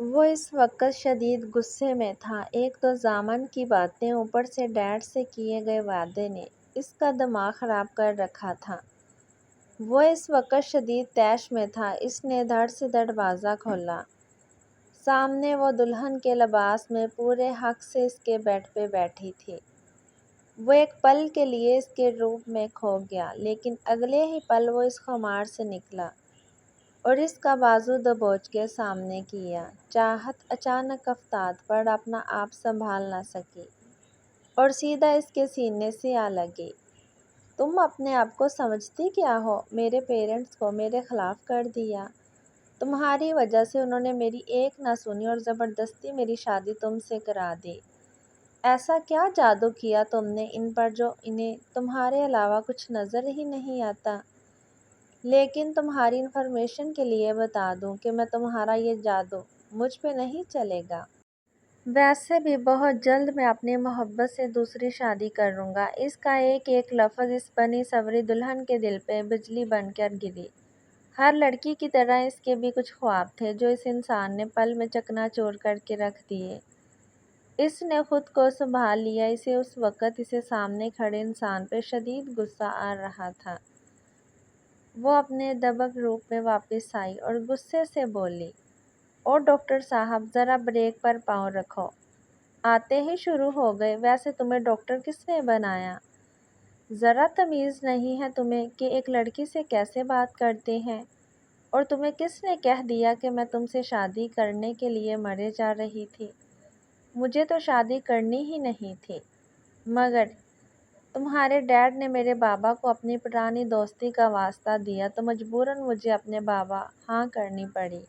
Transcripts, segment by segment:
وہ اس وقت شدید غصے میں تھا۔ ایک تو زامن کی باتیں، اوپر سے ڈیڈ سے کیے گئے وعدے نے اس کا دماغ خراب کر رکھا تھا۔ وہ اس وقت شدید طیش میں تھا۔ اس نے دھڑ سے دروازہ کھولا۔ سامنے وہ دلہن کے لباس میں پورے حق سے اس کے بیڈ پہ بیٹھی تھی۔ وہ ایک پل کے لیے اس کے روپ میں کھو گیا، لیکن اگلے ہی پل وہ اس خمار سے نکلا اور اس کا بازو دبوچ کے سامنے کیا۔ چاہت اچانک افتاد پر اپنا آپ سنبھال نہ سکی اور سیدھا اس کے سینے سے آ لگی۔ تم اپنے آپ کو سمجھتی کیا ہو؟ میرے پیرنٹس کو میرے خلاف کر دیا۔ تمہاری وجہ سے انہوں نے میری ایک نہ سنی اور زبردستی میری شادی تم سے کرا دی۔ ایسا کیا جادو کیا تم نے ان پر جو انہیں تمہارے علاوہ کچھ نظر ہی نہیں آتا؟ لیکن تمہاری انفارمیشن کے لیے بتا دوں کہ میں تمہارا یہ جادو مجھ پہ نہیں چلے گا۔ ویسے بھی بہت جلد میں اپنی محبت سے دوسری شادی کروں گا۔ اس کا ایک ایک لفظ اس بنی سنوری دلہن کے دل پہ بجلی بن کر گری۔ ہر لڑکی کی طرح اس کے بھی کچھ خواب تھے جو اس انسان نے پل میں چکنا چور کر کے رکھ دیے۔ اس نے خود کو سنبھال لیا۔ اسے اس وقت اسے سامنے کھڑے انسان پہ شدید غصہ آ رہا تھا۔ وہ اپنے دبنگ روپ میں واپس آئی اور غصے سے بولی، او ڈاکٹر صاحب، ذرا بریک پر پاؤں رکھو۔ آتے ہی شروع ہو گئے۔ ویسے تمہیں ڈاکٹر کس نے بنایا؟ ذرا تمیز نہیں ہے تمہیں کہ ایک لڑکی سے کیسے بات کرتے ہیں؟ اور تمہیں کس نے کہہ دیا کہ میں تم سے شادی کرنے کے لیے مرے جا رہی تھی؟ مجھے تو شادی کرنی ہی نہیں تھی، مگر تمہارے ڈیڈ نے میرے بابا کو اپنی پرانی دوستی کا واسطہ دیا تو مجبوراً مجھے اپنے بابا ہاں کرنی پڑی۔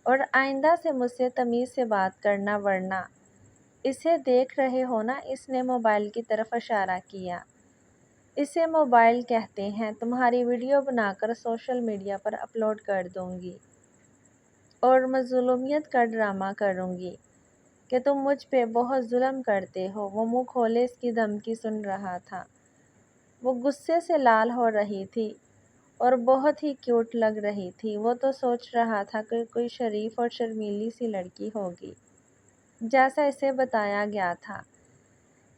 اور آئندہ سے مجھ سے تمیز سے بات کرنا، ورنہ اسے دیکھ رہے ہو نا؟ اس نے موبائل کی طرف اشارہ کیا۔ اسے موبائل کہتے ہیں۔ تمہاری ویڈیو بنا کر سوشل میڈیا پر اپلوڈ کر دوں گی اور مظلومیت کا ڈرامہ کروں گی کہ تم مجھ پہ بہت ظلم کرتے ہو۔ وہ منہ کھولے اس کی دھمکی سن رہا تھا۔ وہ غصے سے لال ہو رہی تھی اور بہت ہی کیوٹ لگ رہی تھی۔ وہ تو سوچ رہا تھا کہ کوئی شریف اور شرمیلی سی لڑکی ہوگی جیسا اسے بتایا گیا تھا۔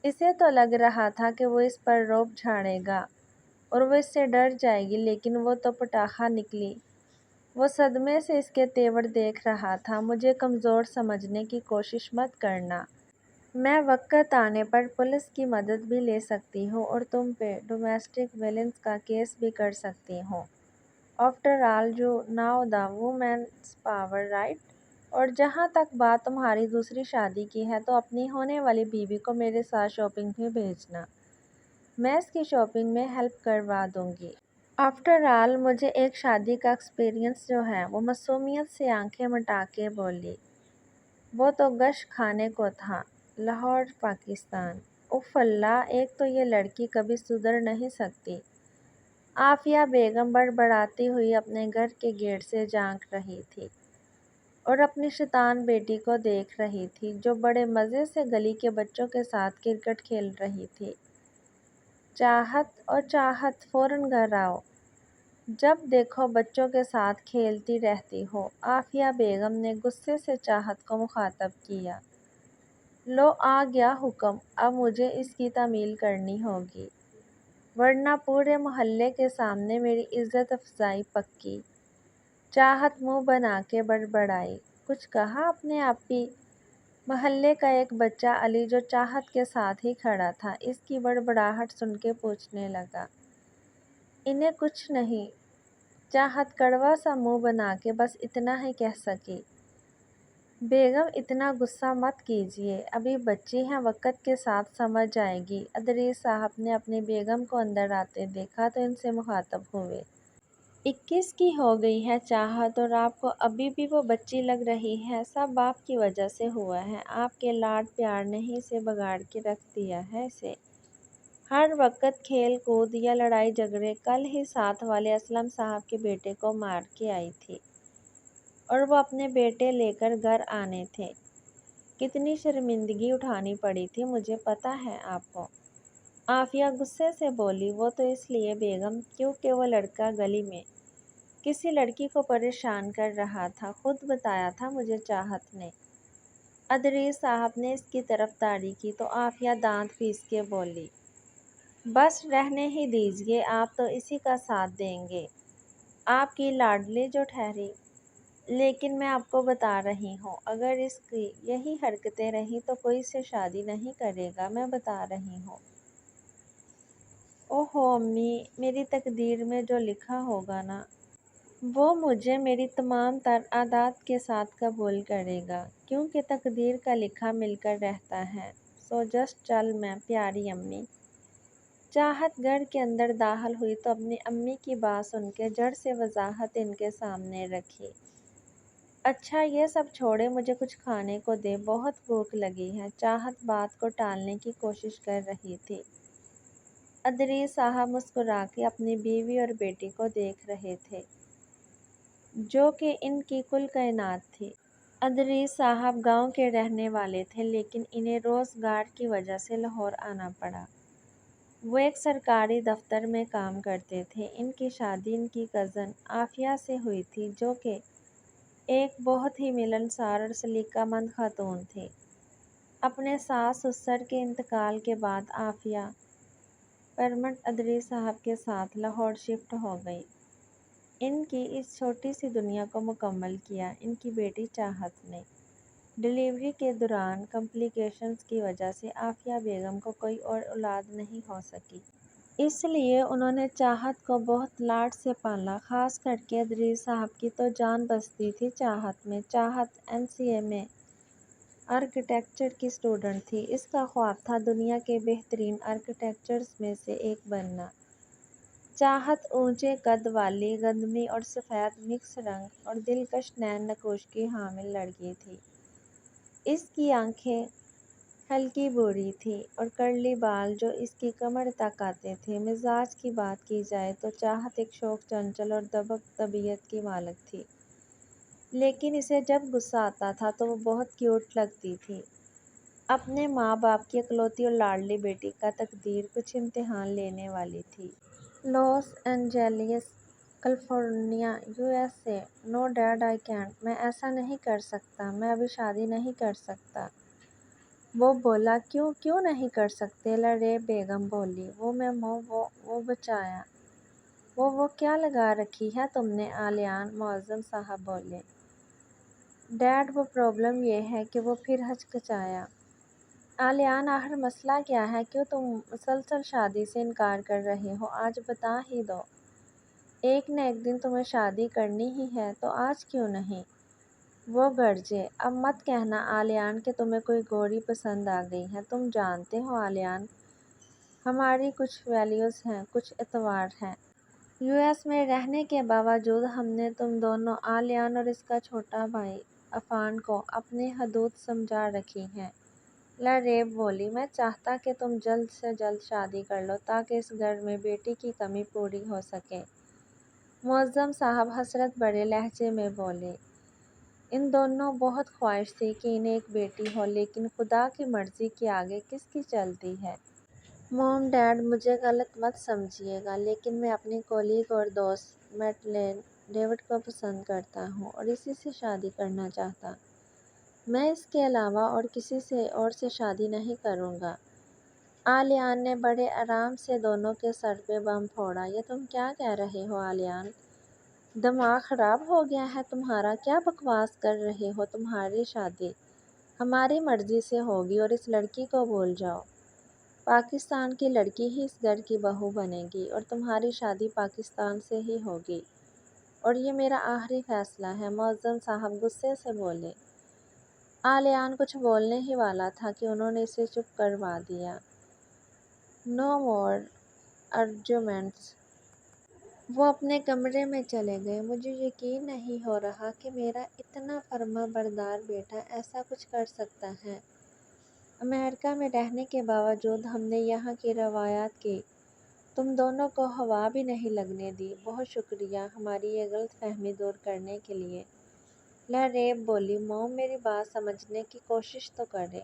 اسے تو لگ رہا تھا کہ وہ اس پر رعب جھاڑے گا اور وہ اس سے ڈر جائے گی، لیکن وہ تو پٹاخہ نکلی۔ وہ صدمے سے اس کے تیور دیکھ رہا تھا۔ مجھے کمزور سمجھنے کی کوشش مت کرنا۔ میں وقت آنے پر پولیس کی مدد بھی لے سکتی ہوں اور تم پہ ڈومیسٹک ویلنس کا کیس بھی کر سکتی ہوں۔ After all you know the women's power, right? اور جہاں تک بات تمہاری دوسری شادی کی ہے تو اپنی ہونے والی بیوی کو میرے ساتھ شاپنگ پہ بھیجنا۔ میں اس کی شاپنگ میں ہیلپ کروا دوں گی۔ آفٹر آل مجھے ایک شادی کا ایکسپیرئنس جو ہے۔ وہ معصومیت سے آنکھیں مٹا کے بولی۔ وہ تو گشت کھانے کو تھا، لاہور پاکستان۔ اف اللہ، ایک تو یہ لڑکی کبھی سدھر نہیں سکتی۔ عافیہ بیگم بڑبڑاتی ہوئی اپنے گھر کے گیٹ سے جھانک رہی تھی اور اپنی شیطان بیٹی کو دیکھ رہی تھی جو بڑے مزے سے گلی کے بچوں کے ساتھ کرکٹ کھیل رہی تھی۔ چاہت فوراً گھر آؤ، جب دیکھو بچوں کے ساتھ کھیلتی رہتی ہو۔ عافیہ بیگم نے غصے سے چاہت کو مخاطب کیا۔ لو آ گیا حکم، اب مجھے اس کی تعمیل کرنی ہوگی، ورنہ پورے محلے کے سامنے میری عزت افزائی پکی۔ چاہت منہ بنا کے بڑبڑائی۔ کچھ کہا اپنے آپ ہی؟ محلے کا ایک بچہ علی جو چاہت کے ساتھ ہی کھڑا تھا اس کی بڑبڑاہٹ سن کے پوچھنے لگا۔ انہیں کچھ نہیں، چاہت کڑوا سا منہ بنا کے بس اتنا ہی کہہ سکی۔ بیگم اتنا غصہ مت کیجیے، ابھی بچی ہیں، وقت کے ساتھ سمجھ جائے گی۔ ادریس صاحب نے اپنی بیگم کو اندر آتے دیکھا تو ان سے مخاطب ہوئے۔ 21 کی ہو گئی ہے چاہت اور آپ کو ابھی بھی وہ بچی لگ رہی ہے۔ سب آپ کی وجہ سے ہوا ہے۔ آپ کے لاڈ پیار نے ہی اسے بگاڑ کے رکھ دیا ہے۔ اسے ہر وقت کھیل کود یا لڑائی جھگڑے، کل ہی ساتھ والے اسلم صاحب کے بیٹے کو مار کے آئی تھی اور وہ اپنے بیٹے لے کر گھر آنے تھے۔ کتنی شرمندگی اٹھانی پڑی تھی مجھے پتہ ہے آپ کو۔ عافیہ غصے سے بولی۔ وہ تو اس لیے بیگم کیونکہ وہ لڑکا گلی میں کسی لڑکی کو پریشان کر رہا تھا، خود بتایا تھا مجھے چاہت نے۔ ادریس صاحب نے اس کی طرفداری کی تو عافیہ دانت پیس کے بولی، بس رہنے ہی دیجیے، آپ تو اسی کا ساتھ دیں گے، آپ کی لاڈلی جو ٹھہری۔ لیکن میں آپ کو بتا رہی ہوں، اگر اس کی یہی حرکتیں رہیں تو کوئی سے شادی نہیں کرے گا، میں بتا رہی ہوں۔ اوہو امی، میری تقدیر میں جو لکھا ہوگا نا، وہ مجھے میری تمام تر عادات کے ساتھ قبول کرے گا، کیونکہ تقدیر کا لکھا مل کر رہتا ہے۔ سو جسٹ چل میں پیاری امی۔ چاہت گھر کے اندر داخل ہوئی تو اپنی امی کی بات سن کے جڑ سے وضاحت ان کے سامنے رکھی۔ اچھا یہ سب چھوڑے، مجھے کچھ کھانے کو دے، بہت بھوک لگی ہے۔ چاہت بات کو ٹالنے کی کوشش کر رہی تھی۔ ادریس صاحب مسکرا کے اپنی بیوی اور بیٹی کو دیکھ رہے تھے، جو کہ ان کی کل کائنات تھی۔ ادریس صاحب گاؤں کے رہنے والے تھے، لیکن انہیں روزگار کی وجہ سے لاہور آنا پڑا۔ وہ ایک سرکاری دفتر میں کام کرتے تھے۔ ان کی شادی ان کی کزن عافیہ سے ہوئی تھی، جو کہ ایک بہت ہی ملنسار اور سلیقہ مند خاتون تھی۔ اپنے ساس سسر کے انتقال کے بعد عافیہ پرمٹ ادریس صاحب کے ساتھ لاہور شفٹ ہو گئی۔ ان کی اس چھوٹی سی دنیا کو مکمل کیا ان کی بیٹی چاہت نے۔ ڈلیوری کے دوران کمپلیکیشنز کی وجہ سے عافیہ بیگم کو کوئی اور اولاد نہیں ہو سکی۔ اس لیے انہوں نے چاہت کو بہت لاڈ سے پالا، خاص کر کے ادریس صاحب کی تو جان بستی تھی چاہت میں۔ چاہت MCA میں آرکیٹیکچر کی اسٹوڈنٹ تھی۔ اس کا خواب تھا دنیا کے بہترین آرکیٹیکچرز میں سے ایک بننا۔ چاہت اونچے قد والی، گندمی اور سفید مکس رنگ اور دلکش نین نقوش کی حامل لڑکی تھی۔ اس کی آنکھیں ہلکی بھوری تھیں اور کرلی بال جو اس کی کمر تک آتے تھے۔ مزاج کی بات کی جائے تو چاہت ایک شوخ، چنچل اور دبک طبیعت کی مالک تھی، لیکن اسے جب غصہ آتا تھا تو وہ بہت کیوٹ لگتی تھی۔ اپنے ماں باپ کی اکلوتی اور لاڈلی بیٹی کا تقدیر کچھ امتحان لینے والی تھی۔ Los Angeles, California, USA۔ No dad I can't, میں ایسا نہیں کر سکتا، میں ابھی شادی نہیں کر سکتا۔ وہ بولا، کیوں نہیں کر سکتے؟ لریب بیگم بولی، وہ بچایا، وہ کیا لگا رکھی ہے تم نے؟ آلیان معظم صاحب بولے۔ ڈیڈ وہ پرابلم یہ ہے کہ وہ پھر ہچکچایا۔ آلیان، آخر مسئلہ کیا ہے؟ کیوں تم مسلسل شادی سے انکار کر رہے ہو؟ آج بتا ہی دو، ایک نہ ایک دن تمہیں شادی کرنی ہی ہے، تو آج کیوں نہیں؟ وہ گرجے، اب مت کہنا آلیان کہ تمہیں کوئی گوری پسند آ گئی ہے۔ تم جانتے ہو آلیان، ہماری کچھ ویلیوز ہیں، کچھ اطوار ہیں۔ US میں رہنے کے باوجود ہم نے تم دونوں، آلیان اور اس کا چھوٹا بھائی عفان کو اپنی حدود سمجھا رکھی ہیں۔ لریب بولی، میں چاہتا کہ تم جلد سے جلد شادی کر لو تاکہ اس گھر میں بیٹی کی کمی پوری ہو سکے۔ معظم صاحب حسرت بھرے لہجے میں بولے۔ ان دونوں بہت خواہش تھی کہ انہیں ایک بیٹی ہو، لیکن خدا کی مرضی کے آگے کس کی چلتی ہے؟ موم ڈیڈ، مجھے غلط مت سمجھیے گا، لیکن میں اپنی کولیگ اور دوست میڈلین ڈیوڈ کو پسند کرتا ہوں اور اسی سے شادی کرنا چاہتا۔ میں اس کے علاوہ اور کسی سے اور سے شادی نہیں کروں گا۔ آلیان نے بڑے آرام سے دونوں کے سر پہ بم پھوڑا۔ یہ تم کیا کہہ رہے ہو آلیان؟ دماغ خراب ہو گیا ہے تمہارا؟ کیا بکواس کر رہے ہو؟ تمہاری شادی ہماری مرضی سے ہوگی اور اس لڑکی کو بھول جاؤ۔ پاکستان کی لڑکی ہی اس گھر کی بہو بنے گی اور تمہاری شادی پاکستان سے ہی ہوگی، اور یہ میرا آخری فیصلہ ہے، معظم صاحب غصے سے بولے۔ آلیان کچھ بولنے ہی والا تھا کہ انہوں نے اسے چپ کروا دیا۔ نو مور آرگیومنٹس۔ وہ اپنے کمرے میں چلے گئے۔ مجھے یقین نہیں ہو رہا کہ میرا اتنا فرما بردار بیٹا ایسا کچھ کر سکتا ہے۔ امریکہ میں رہنے کے باوجود ہم نے یہاں کی روایات کی تم دونوں کو ہوا بھی نہیں لگنے دی۔ بہت شکریہ ہماری یہ غلط فہمی دور کرنے کے لیے۔ لریب بولی، موم میری بات سمجھنے کی کوشش تو کریں۔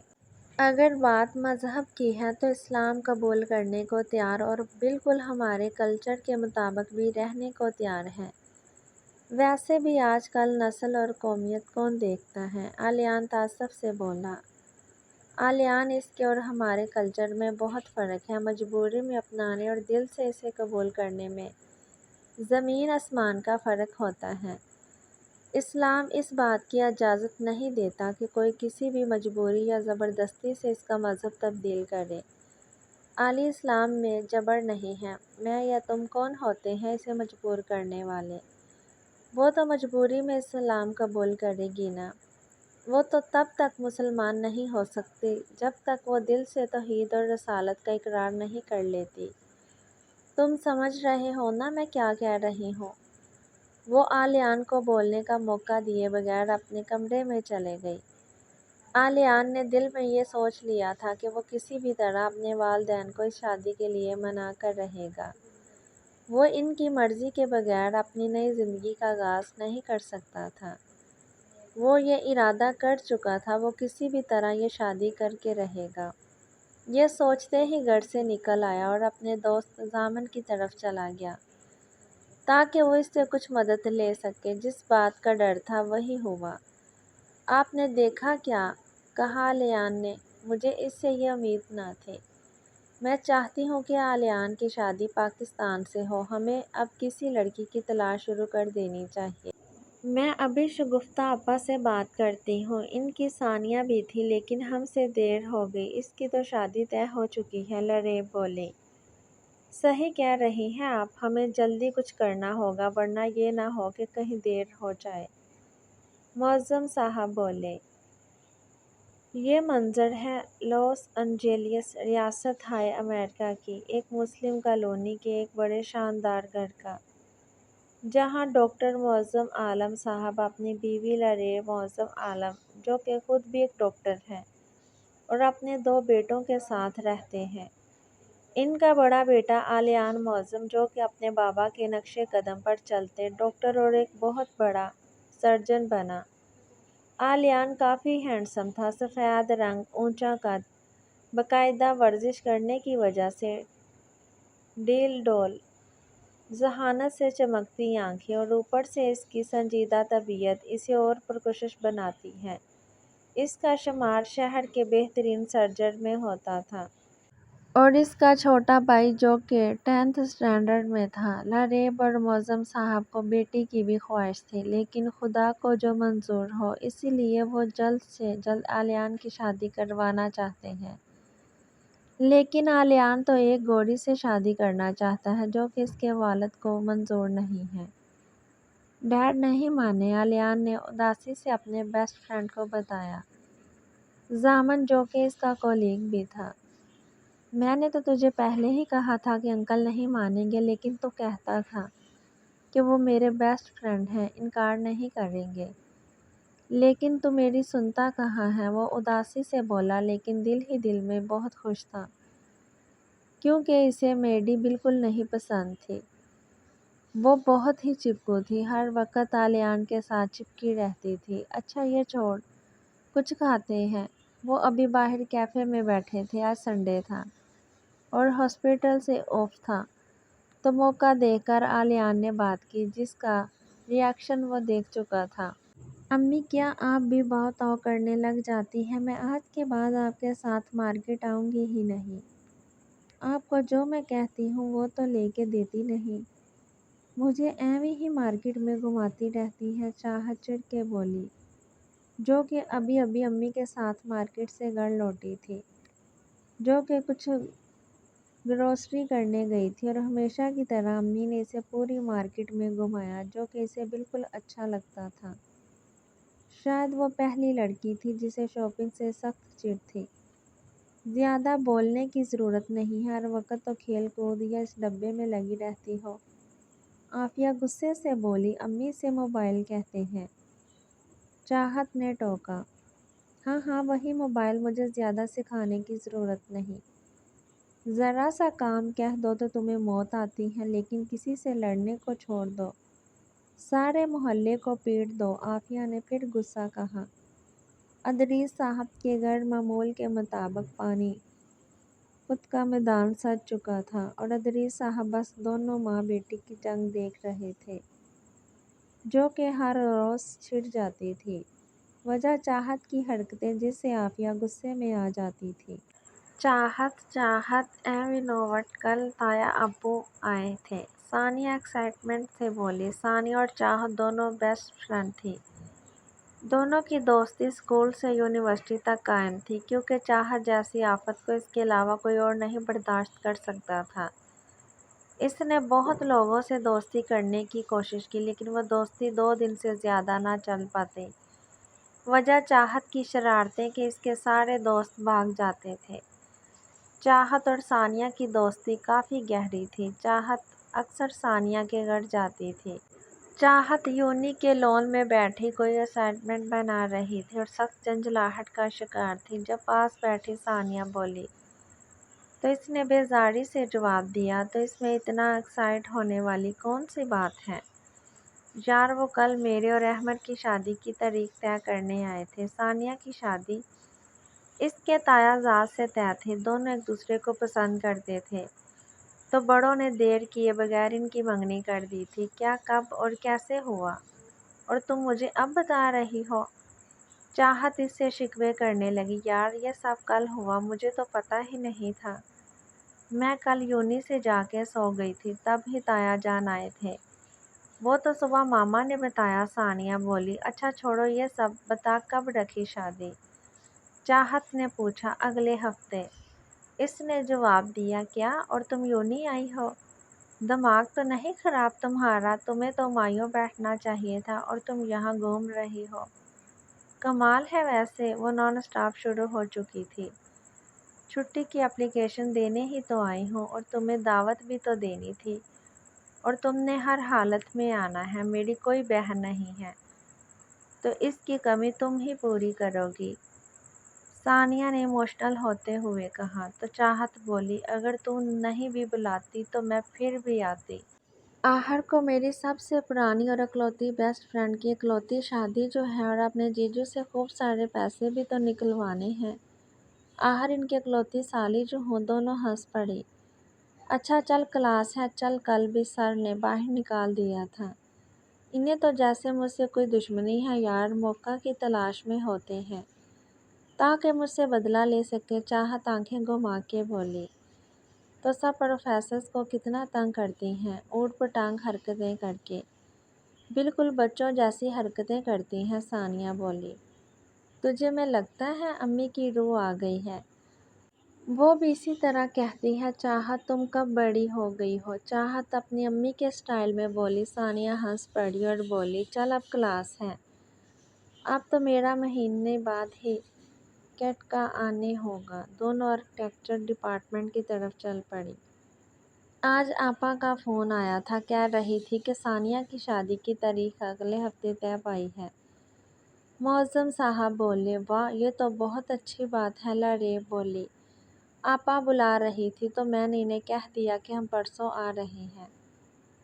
اگر بات مذہب کی ہے تو اسلام قبول کرنے کو تیار اور بالکل ہمارے کلچر کے مطابق بھی رہنے کو تیار ہے۔ ویسے بھی آج کل نسل اور قومیت کون دیکھتا ہے؟ علیان تعصب سے بولا۔ علیان اس کے اور ہمارے کلچر میں بہت فرق ہے، مجبوری میں اپنانے اور دل سے اسے قبول کرنے میں زمین آسمان کا فرق ہوتا ہے۔ اسلام اس بات کی اجازت نہیں دیتا کہ کوئی کسی بھی مجبوری یا زبردستی سے اس کا مذہب تبدیل کرے۔ اعلی اسلام میں جبر نہیں ہے۔ میں یا تم کون ہوتے ہیں اسے مجبور کرنے والے؟ وہ تو مجبوری میں اسلام قبول کرے گی نا۔ وہ تو تب تک مسلمان نہیں ہو سکتی جب تک وہ دل سے توحید اور رسالت کا اقرار نہیں کر لیتی۔ تم سمجھ رہے ہو نا میں کیا کہہ رہی ہوں؟ وہ علیان کو بولنے کا موقع دیے بغیر اپنے کمرے میں چلے گئی۔ علیان نے دل میں یہ سوچ لیا تھا کہ وہ کسی بھی طرح اپنے والدین کو اس شادی کے لیے منع کر رہے گا۔ وہ ان کی مرضی کے بغیر اپنی نئی زندگی کا آغاز نہیں کر سکتا تھا۔ وہ یہ ارادہ کر چکا تھا وہ کسی بھی طرح یہ شادی کر کے رہے گا۔ یہ سوچتے ہی گھر سے نکل آیا اور اپنے دوست ضامن کی طرف چلا گیا تاکہ وہ اس سے کچھ مدد لے سکے۔ جس بات کا ڈر تھا وہی ہوا۔ آپ نے دیکھا کیا کہا علیان نے، مجھے اس سے یہ امید نہ تھی۔ میں چاہتی ہوں کہ علیان کی شادی پاکستان سے ہو۔ ہمیں اب کسی لڑکی کی تلاش شروع کر دینی چاہیے۔ میں ابھی شگفتہ آپا سے بات کرتی ہوں۔ ان کی ثانیہ بھی تھی لیکن ہم سے دیر ہو گئی۔ اس کی تو شادی طے ہو چکی ہے، لریب بولی۔ صحیح کہہ رہی ہیں آپ، ہمیں جلدی کچھ کرنا ہوگا ورنہ یہ نہ ہو کہ کہیں دیر ہو جائے، معظم صاحب بولے۔ یہ منظر ہے لاس انجلیس، ریاست ہائے امریکہ کی ایک مسلم کالونی کے ایک بڑے شاندار گھر کا، جہاں ڈاکٹر معظم عالم صاحب اپنی بیوی لریب معظم عالم، جو کہ خود بھی ایک ڈاکٹر ہے، اور اپنے 2 بیٹوں کے ساتھ رہتے ہیں۔ ان کا بڑا بیٹا علیان معظم، جو کہ اپنے بابا کے نقش قدم پر چلتے ڈاکٹر اور ایک بہت بڑا سرجن بنا۔ علیان کافی ہینڈسم تھا، سفید رنگ، اونچا قد، باقاعدہ ورزش کرنے کی وجہ سے ڈیل ڈول ذہانت سے چمکتی آنکھیں، اور اوپر سے اس کی سنجیدہ طبیعت اسے اور پرکشش بناتی ہے۔ اس کا شمار شہر کے بہترین سرجن میں ہوتا تھا۔ اور اس کا چھوٹا بھائی جو کہ 10th اسٹینڈرڈ میں تھا۔ لریب اور معظم صاحب کو بیٹی کی بھی خواہش تھی، لیکن خدا کو جو منظور ہو، اسی لیے وہ جلد سے جلد علیان کی شادی کروانا چاہتے ہیں۔ لیکن علیان تو ایک گوری سے شادی کرنا چاہتا ہے جو کہ اس کے والد کو منظور نہیں ہے۔ ڈیڈ نہیں مانے، علیان نے اداسی سے اپنے بیسٹ فرینڈ کو بتایا، ضامن جو کہ اس کا کولیگ بھی تھا۔ میں نے تو تجھے پہلے ہی کہا تھا کہ انکل نہیں مانیں گے، لیکن تو کہتا تھا کہ وہ میرے بیسٹ فرینڈ ہیں، انکار نہیں کریں گے۔ لیکن تو میری سنتا کہاں ہے؟ وہ اداسی سے بولا، لیکن دل ہی دل میں بہت خوش تھا کیونکہ اسے میڈی بالکل نہیں پسند تھی۔ وہ بہت ہی چپکو تھی، ہر وقت علیان کے ساتھ چپکی رہتی تھی۔ اچھا یہ چھوڑ، کچھ کھاتے ہیں؟ وہ ابھی باہر کیفے میں بیٹھے تھے، آج سنڈے تھا اور ہاسپٹل سے آف تھا، تو موقع دیکھ کر علیان نے بات کی جس کا ری ایکشن وہ دیکھ چکا تھا۔ امی کیا آپ بھی بھاؤ تاؤ کرنے لگ جاتی ہیں؟ میں آج کے بعد آپ کے ساتھ مارکیٹ آؤں گی ہی نہیں۔ آپ کو جو میں کہتی ہوں وہ تو لے کے دیتی نہیں، مجھے ایویں ہی مارکیٹ میں گھماتی رہتی ہے، چاہت چڑھ کے بولی، جو کہ ابھی امی کے ساتھ مارکیٹ سے گھر لوٹی تھی، جو کہ کچھ گروسری کرنے گئی تھی، اور ہمیشہ کی طرح امی نے اسے پوری مارکیٹ میں گھمایا جو کہ اسے بالکل اچھا لگتا تھا۔ شاید وہ پہلی لڑکی تھی جسے شاپنگ سے سخت چڑ تھی۔ زیادہ بولنے کی ضرورت نہیں ہے، ہر وقت تو کھیل کود یا اس ڈبے میں لگی رہتی ہو۔ عافیہ غصے سے بولی، امی سے موبائل کہتے ہیں، چاہت نے ٹوکا۔ ہاں ہاں وہی موبائل، مجھے زیادہ سکھانے کی ضرورت نہیں، ذرا سا کام کہہ دو تو تمہیں موت آتی ہے، لیکن کسی سے لڑنے کو چھوڑ دو، سارے محلے کو پیٹ دو۔ عافیہ نے پھر غصہ کہا۔ ادریس صاحب کے گھر معمول کے مطابق پانی پت کا میدان سج چکا تھا اور ادریس صاحب بس دونوں ماں بیٹی کی جنگ دیکھ رہے تھے۔ جو کہ ہر روز چھڑ جاتی تھی۔ وجہ چاہت کی حرکتیں جس سے عافیہ غصے میں آ جاتی تھی۔ چاہت اے ونوٹ کل تایا ابو آئے تھے، ثانیہ ایکسائٹمنٹ سے بولی۔ ثانیہ اور چاہت دونوں بیسٹ فرینڈ تھیں۔ دونوں کی دوستی اسکول سے یونیورسٹی تک قائم تھی، کیونکہ چاہت جیسی آفت کو اس کے علاوہ کوئی اور نہیں برداشت کر سکتا تھا۔ اس نے بہت لوگوں سے دوستی کرنے کی کوشش کی، لیکن وہ دوستی 2 دن سے زیادہ نہ چل پاتی۔ وجہ چاہت کی شرارتیں کہ اس کے سارے دوست بھاگ جاتے تھے۔ چاہت اور ثانیہ کی دوستی کافی گہری تھی۔ چاہت اکثر ثانیہ کے گھر جاتی تھی۔ چاہت یونی کے لون میں بیٹھی کوئی اسائنمنٹ بنا رہی تھی اور سخت جھنجھلاہٹ کا شکار تھی جب پاس بیٹھی ثانیہ بولی، تو اس نے بیزاری سے جواب دیا، تو اس میں اتنا ایکسائٹ ہونے والی کون سی بات ہے؟ یار وہ کل میرے اور احمد کی شادی کی تاریخ طے کرنے آئے تھے۔ ثانیہ کی شادی اس کے تایا زاد سے طے تھی۔ دونوں ایک دوسرے کو پسند کرتے تھے، تو بڑوں نے دیر کیے بغیر ان کی منگنی کر دی تھی۔ کیا، کب اور کیسے ہوا، اور تم مجھے اب بتا رہی ہو؟ چاہت اس سے شکوے کرنے لگی۔ یار یہ سب کل ہوا، مجھے تو پتہ ہی نہیں تھا۔ میں کل یونی سے جا کے سو گئی تھی، تب ہی تایا جان آئے تھے۔ وہ تو صبح ماما نے بتایا، ثانیہ بولی۔ اچھا چھوڑو یہ سب، بتا کب رکھی شادی؟ چاہت نے پوچھا۔ اگلے ہفتے، اس نے جواب دیا۔ کیا، اور تم یونی آئی ہو؟ دماغ تو نہیں خراب تمہارا؟ تمہیں تو مایوں بیٹھنا چاہیے تھا اور تم یہاں گھوم رہی ہو۔ کمال ہے ویسے، وہ نان اسٹاپ شروع ہو چکی تھی۔ چھٹی کی اپلیکیشن دینے ہی تو آئی ہوں، اور تمہیں دعوت بھی تو دینی تھی، اور تم نے ہر حالت میں آنا ہے۔ میری کوئی بہن نہیں ہے، تو اس کی کمی تم ہی پوری کرو گی، ثانیہ نے ایموشنل ہوتے ہوئے کہا۔ تو چاہت بولی، اگر تم نہیں بھی بلاتی تو میں پھر بھی آتی۔ آخر کو میری سب سے پرانی اور اکلوتی بیسٹ فرینڈ کی اکلوتی شادی جو ہے، اور اپنے جیجو سے خوب سارے پیسے بھی تو نکلوانے ہیں۔ آخر ان کی اکلوتی سالی جو ہوں۔ دونوں ہنس پڑی۔ اچھا چل کلاس ہے، چل۔ کل بھی سر نے باہر نکال دیا تھا۔ انہیں تو جیسے مجھ سے کوئی دشمنی ہے یار، موقع کی تلاش میں ہوتے ہیں تاکہ مجھ سے بدلہ لے سکے۔ چاہت آنکھیں گھما کے بولی۔ تو سب پروفیسرز کو کتنا تنگ کرتی ہیں، اوٹ پٹانگ حرکتیں کر کے۔ بالکل بچوں جیسی حرکتیں کرتی ہیں، ثانیہ بولی۔ تجھے میں لگتا ہے امی کی روح آ گئی ہے؟ وہ بھی اسی طرح کہتی ہے۔ چاہت تم کب بڑی ہو گئی ہو؟ چاہت اپنی امی کے سٹائل میں بولی۔ ثانیہ ہنس پڑی اور بولی، چل اب کلاس ہے۔ اب تو میرا مہینے بعد ہی کیٹ کا آنے ہوگا۔ دونوں آرکیٹیکچر ڈپارٹمنٹ کی طرف چل پڑی۔ آج آپا کا فون آیا تھا، کہہ رہی تھی کہ ثانیہ کی شادی کی تاریخ اگلے ہفتے طے پائی ہے۔ معظم صاحب بولے، واہ یہ تو بہت اچھی بات ہے۔ لریب بولی، آپا بلا رہی تھی تو میں نے انہیں کہہ دیا کہ ہم پرسوں آ رہے ہیں۔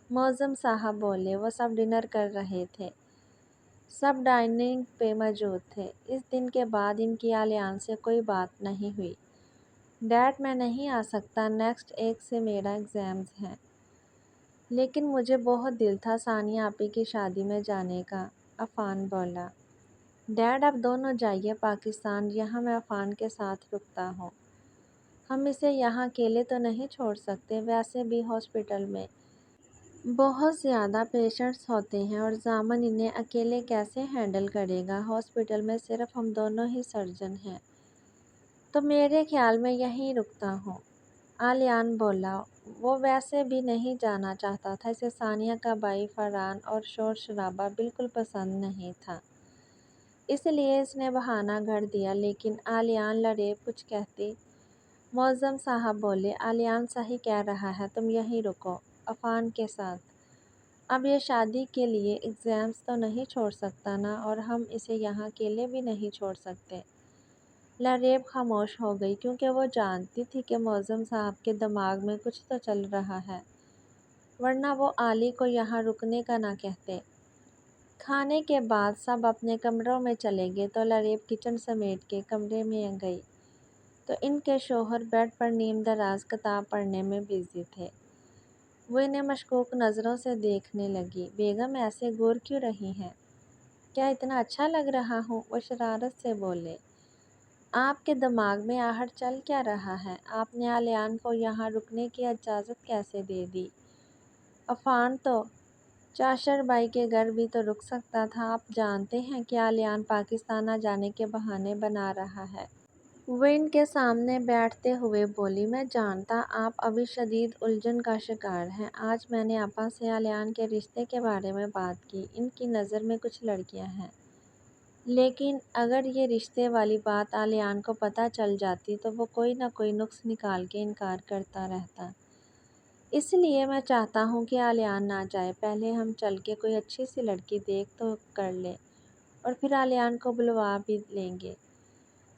معظم صاحب بولے، وہ سب ڈنر کر رہے تھے، سب ڈائننگ پہ موجود تھے۔ اس دن کے بعد ان کی اعلیان سے کوئی بات نہیں ہوئی۔ ڈیڈ میں نہیں آ سکتا، نیکسٹ ایک سے میرا ایگزامز ہیں، لیکن مجھے بہت دل تھا ثانیہ آپی کی شادی میں جانے کا۔ عفان بولا، ڈیڈ آپ دونوں جائیے پاکستان، یہاں میں عفان کے ساتھ رکتا ہوں۔ ہم اسے یہاں اکیلے تو نہیں چھوڑ سکتے، ویسے بھی ہاسپٹل میں بہت زیادہ پیشنٹس ہوتے ہیں، اور ضامن انہیں اکیلے کیسے ہینڈل کرے گا؟ ہاسپٹل میں صرف ہم دونوں ہی سرجن ہیں، تو میرے خیال میں یہیں رکتا ہوں۔ اعلیان بولا، وہ ویسے بھی نہیں جانا چاہتا تھا، اسے ثانیہ کا بھائی فرحان اور شور شرابہ بالکل پسند نہیں تھا، اس لیے اس نے بہانہ گھڑ دیا۔ لیکن اعلیان لریب کچھ کہتی۔ معظم صاحب بولے، اعلیان صحیح کہہ رہا ہے، تم یہیں رکو عفان کے ساتھ۔ اب یہ شادی کے لیے ایگزامز تو نہیں چھوڑ سکتا نا، اور ہم اسے یہاں اکیلے بھی نہیں چھوڑ سکتے۔ لریب خاموش ہو گئی، کیونکہ وہ جانتی تھی کہ معظم صاحب کے دماغ میں کچھ تو چل رہا ہے، ورنہ وہ علی کو یہاں رکنے کا نہ کہتے۔ کھانے کے بعد سب اپنے کمروں میں چلے گئے تو لریب کچن سمیٹ کے کمرے میں گئی، تو ان کے شوہر بیڈ پر نیم دراز کتاب پڑھنے میں بزی تھے۔ وہ انہیں مشکوک نظروں سے دیکھنے لگی۔ بیگم ایسے غور کیوں رہی ہیں؟ کیا اتنا اچھا لگ رہا ہوں؟ وہ شرارت سے بولے۔ آپ کے دماغ میں آہٹ چل کیا رہا ہے؟ آپ نے علیان کو یہاں رکنے کی اجازت کیسے دے دی؟ عفان تو چاشر بائی کے گھر بھی تو رک سکتا تھا۔ آپ جانتے ہیں کہ علیان پاکستان نہ جانے کے بہانے بنا رہا ہے۔ وہ ان کے سامنے بیٹھتے ہوئے بولی۔ میں جانتا آپ ابھی شدید الجھن کا شکار ہیں۔ آج میں نے آپا سے علیان کے رشتے کے بارے میں بات کی۔ ان کی نظر میں کچھ لڑکیاں ہیں، لیکن اگر یہ رشتے والی بات علیان کو پتہ چل جاتی تو وہ کوئی نہ کوئی نقص نکال کے انکار کرتا رہتا۔ اس لیے میں چاہتا ہوں کہ علیان نہ جائے۔ پہلے ہم چل کے کوئی اچھی سی لڑکی دیکھ تو کر لیں اور پھر علیان کو بلوا بھی لیں گے۔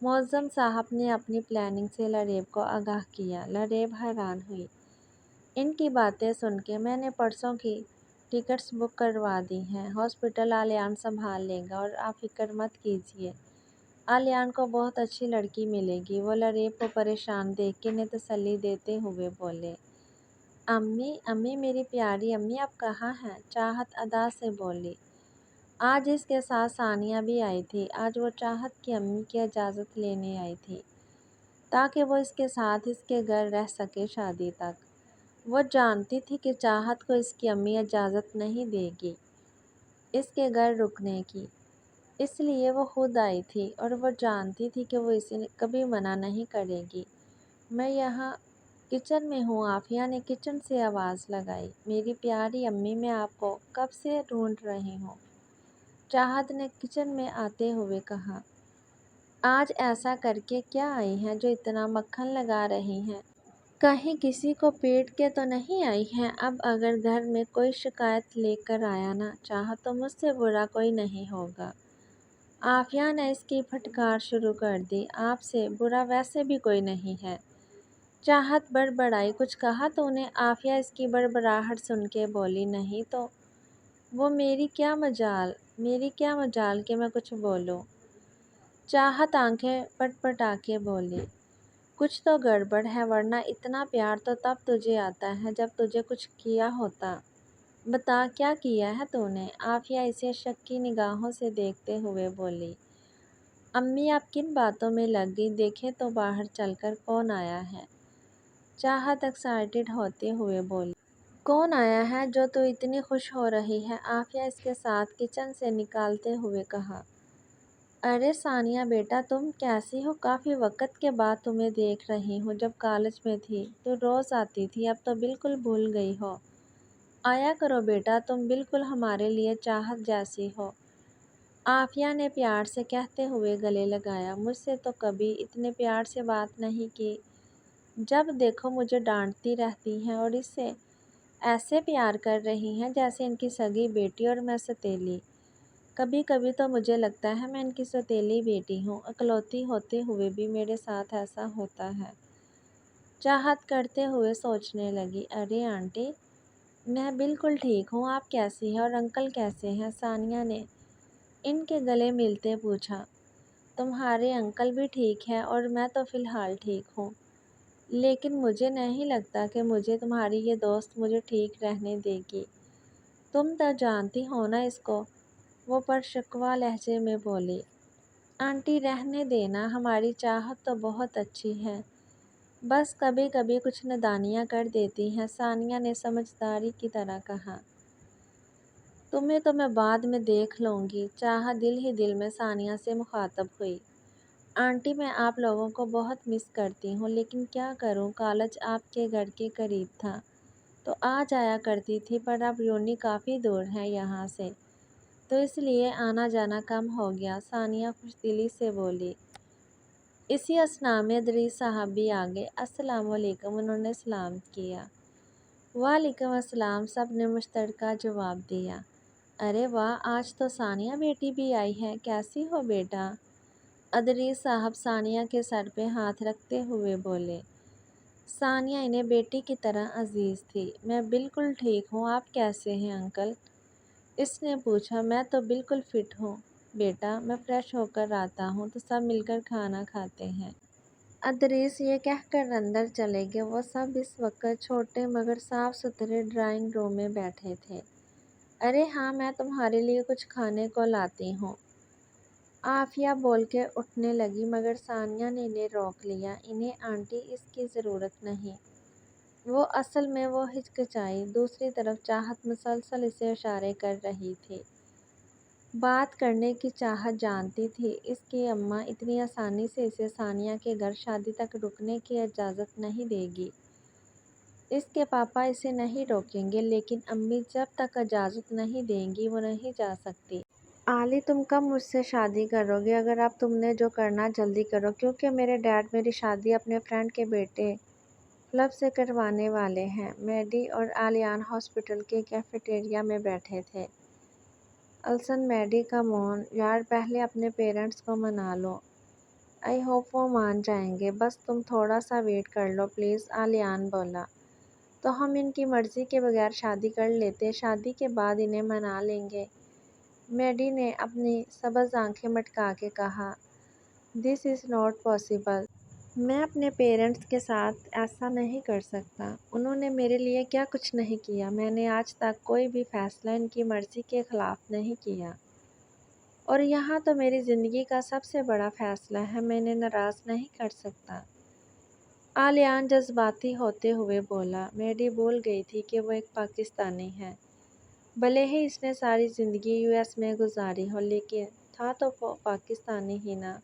معظم صاحب نے اپنی پلاننگ سے لریب کو آگاہ کیا۔ لریب حیران ہوئی ان کی باتیں سن کے۔ میں نے پرسوں کی ٹکٹس بک کروا دی ہیں۔ ہاسپٹل علیان سنبھال لے گا اور آپ فکر مت کیجیے، علیان کو بہت اچھی لڑکی ملے گی۔ وہ لریب کو پریشان دیکھ کے انہیں تسلی دیتے ہوئے بولے۔ امی، امی، میری پیاری امی آپ کہاں ہیں؟ چاہت ادا سے بولی۔ آج اس کے ساتھ ثانیہ بھی آئی تھی۔ آج وہ چاہت کی امی کی اجازت لینے آئی تھی تاکہ وہ اس کے ساتھ اس کے گھر رہ سکے شادی تک۔ وہ جانتی تھی کہ چاہت کو اس کی امی اجازت نہیں دے گی اس کے گھر رکنے کی، اس لیے وہ خود آئی تھی اور وہ جانتی تھی کہ وہ اسے کبھی منع نہیں کرے گی۔ میں یہاں کچن میں ہوں، عافیہ نے کچن سے آواز لگائی۔ میری پیاری امی، میں آپ کو کب سے ڈھونڈ رہی ہوں، چاہت نے کچن میں آتے ہوئے کہا۔ آج ایسا کر کے کیا آئی ہیں جو اتنا مکھن لگا رہی ہیں؟ کہیں کسی کو پیٹ کے تو نہیں آئی ہیں؟ اب اگر گھر میں کوئی شکایت لے کر آیا نا چاہت تو مجھ سے برا کوئی نہیں ہوگا۔ عافیہ نے اس کی پھٹکار شروع کر دی۔ آپ سے برا ویسے بھی کوئی نہیں ہے۔ چاہت بڑبڑائی۔ کچھ کہا تو نے؟ عافیہ اس کی بڑبڑاہٹ سن کے بولی۔ نہیں تو وہ میری کیا مجال کہ میں کچھ بولوں؟ چاہت آنکھیں پٹ پٹا کے بولی۔ کچھ تو گڑبڑ ہے، ورنہ اتنا پیار تو تب تجھے آتا ہے جب تجھے کچھ کیا ہوتا۔ بتا کیا کیا ہے تو نے؟ عافیہ اسے شکی نگاہوں سے دیکھتے ہوئے بولی۔ امی آپ کن باتوں میں لگ گئی؟ دیکھیں تو باہر چل کر کون آیا ہے؟ چاہت ایکسائٹیڈ ہوتے ہوئے بولی۔ کون آیا ہے جو تو اتنی خوش ہو رہی ہے؟ عافیہ اس کے ساتھ کچن سے نکالتے ہوئے کہا۔ ارے ثانیہ بیٹا، تم کیسی ہو؟ کافی وقت کے بعد تمہیں دیکھ رہی ہوں۔ جب کالج میں تھی تو روز آتی تھی، اب تو بالکل بھول گئی ہو۔ آیا کرو بیٹا، تم بالکل ہمارے لیے چاہت جیسی ہو، عافیہ نے پیار سے کہتے ہوئے گلے لگایا۔ مجھ سے تو کبھی اتنے پیار سے بات نہیں کی، جب دیکھو مجھے ڈانٹتی رہتی ہیں اور اس سے ایسے پیار کر رہی ہیں جیسے ان کی سگی بیٹی اور میں سوتیلی۔ کبھی کبھی تو مجھے لگتا ہے میں ان کی سوتیلی بیٹی ہوں، اکلوتی ہوتے ہوئے بھی میرے ساتھ ایسا ہوتا ہے۔ چاہت کرتے ہوئے سوچنے لگی۔ ارے آنٹی، میں بالکل ٹھیک ہوں، آپ کیسی ہیں اور انکل کیسے ہیں؟ ثانیہ نے ان کے گلے ملتے پوچھا۔ تمہارے انکل بھی ٹھیک ہے اور میں تو فی الحال ٹھیک ہوں، لیکن مجھے نہیں لگتا کہ تمہاری یہ دوست مجھے ٹھیک رہنے دے گی۔ تم تو جانتی ہو نا اس کو، وہ پرشکوہ لہجے میں بولی۔ آنٹی رہنے دینا، ہماری چاہت تو بہت اچھی ہے، بس کبھی کبھی کچھ نادانیاں کر دیتی ہیں، ثانیہ نے سمجھداری کی طرح کہا۔ تمہیں تو میں بعد میں دیکھ لوں گی، چاہت دل ہی دل میں ثانیہ سے مخاطب ہوئی۔ آنٹی میں آپ لوگوں کو بہت مس کرتی ہوں، لیکن کیا کروں، کالج آپ کے گھر کے قریب تھا تو آ جایا کرتی تھی، پر اب یونی کافی دور ہے یہاں سے تو اس لیے آنا جانا کم ہو گیا، ثانیہ خوش دلی سے بولی۔ اسی اثناء میں ادریس صاحب بھی آ گئے۔ السلام علیکم، انہوں نے سلام کیا۔ وعلیکم السلام، سب نے مشترکہ جواب دیا۔ ارے واہ، آج تو ثانیہ بیٹی بھی آئی ہے، کیسی ہو بیٹا؟ ادریس صاحب ثانیہ کے سر پہ ہاتھ رکھتے ہوئے بولے۔ ثانیہ انہیں بیٹی کی طرح عزیز تھی۔ میں بالکل ٹھیک ہوں، آپ کیسے ہیں انکل؟ اس نے پوچھا۔ میں تو بالکل فٹ ہوں بیٹا، میں فریش ہو کر آتا ہوں تو سب مل کر کھانا کھاتے ہیں۔ ادریس یہ کہہ کر اندر چلے گئے۔ وہ سب اس وقت چھوٹے مگر صاف ستھرے ڈرائنگ روم میں بیٹھے تھے۔ ارے ہاں، میں تمہارے لیے کچھ کھانے کو لاتی ہوں، عافیہ بول کے اٹھنے لگی، مگر ثانیہ نے انہیں روک لیا۔ انہیں آنٹی اس کی ضرورت نہیں۔ وہ اصل میں وہ ہچکچائی۔ دوسری طرف چاہت مسلسل اسے اشارے کر رہی تھی، بات کرنے کی چاہت جانتی تھی اس کی اماں اتنی آسانی سے اسے ثانیہ کے گھر شادی تک رکنے کی اجازت نہیں دے گی۔ اس کے پاپا اسے نہیں روکیں گے، لیکن امی جب تک اجازت نہیں دیں گی وہ نہیں جا سکتی۔ علی، تم کب مجھ سے شادی کرو گے؟ اگر اب تم نے جو کرنا جلدی کرو، کیونکہ میرے ڈیڈ میری شادی اپنے فرینڈ کے بیٹے کلب سے کروانے والے ہیں۔ میڈی اور آلیان ہاسپٹل کے کیفیٹیریا میں بیٹھے تھے۔ السن میڈی کم آن یار، پہلے اپنے پیرنٹس کو منا لو۔ آئی ہوپ وہ مان جائیں گے، بس تم تھوڑا سا ویٹ کر لو پلیز، آلیان بولا۔ تو ہم ان کی مرضی کے بغیر شادی کر لیتے، شادی کے بعد انہیں منا لیں گے، میڈی نے اپنی سبز آنکھیں مٹکا کے کہا۔ دس از ناٹ پاسبل۔ میں اپنے پیرنٹس کے ساتھ ایسا نہیں کر سکتا۔ انہوں نے میرے لیے کیا کچھ نہیں کیا؟ میں نے آج تک کوئی بھی فیصلہ ان کی مرضی کے خلاف نہیں کیا، اور یہاں تو میری زندگی کا سب سے بڑا فیصلہ ہے، میں انہیں ناراض نہیں کر سکتا، آلیان جذباتی ہوتے ہوئے بولا۔ میڈی بھول گئی تھی کہ وہ ایک پاکستانی ہے، بھلے ہی اس نے ساری زندگی US میں گزاری ہو، لیکن تھا تو وہ پاکستانی ہی نا،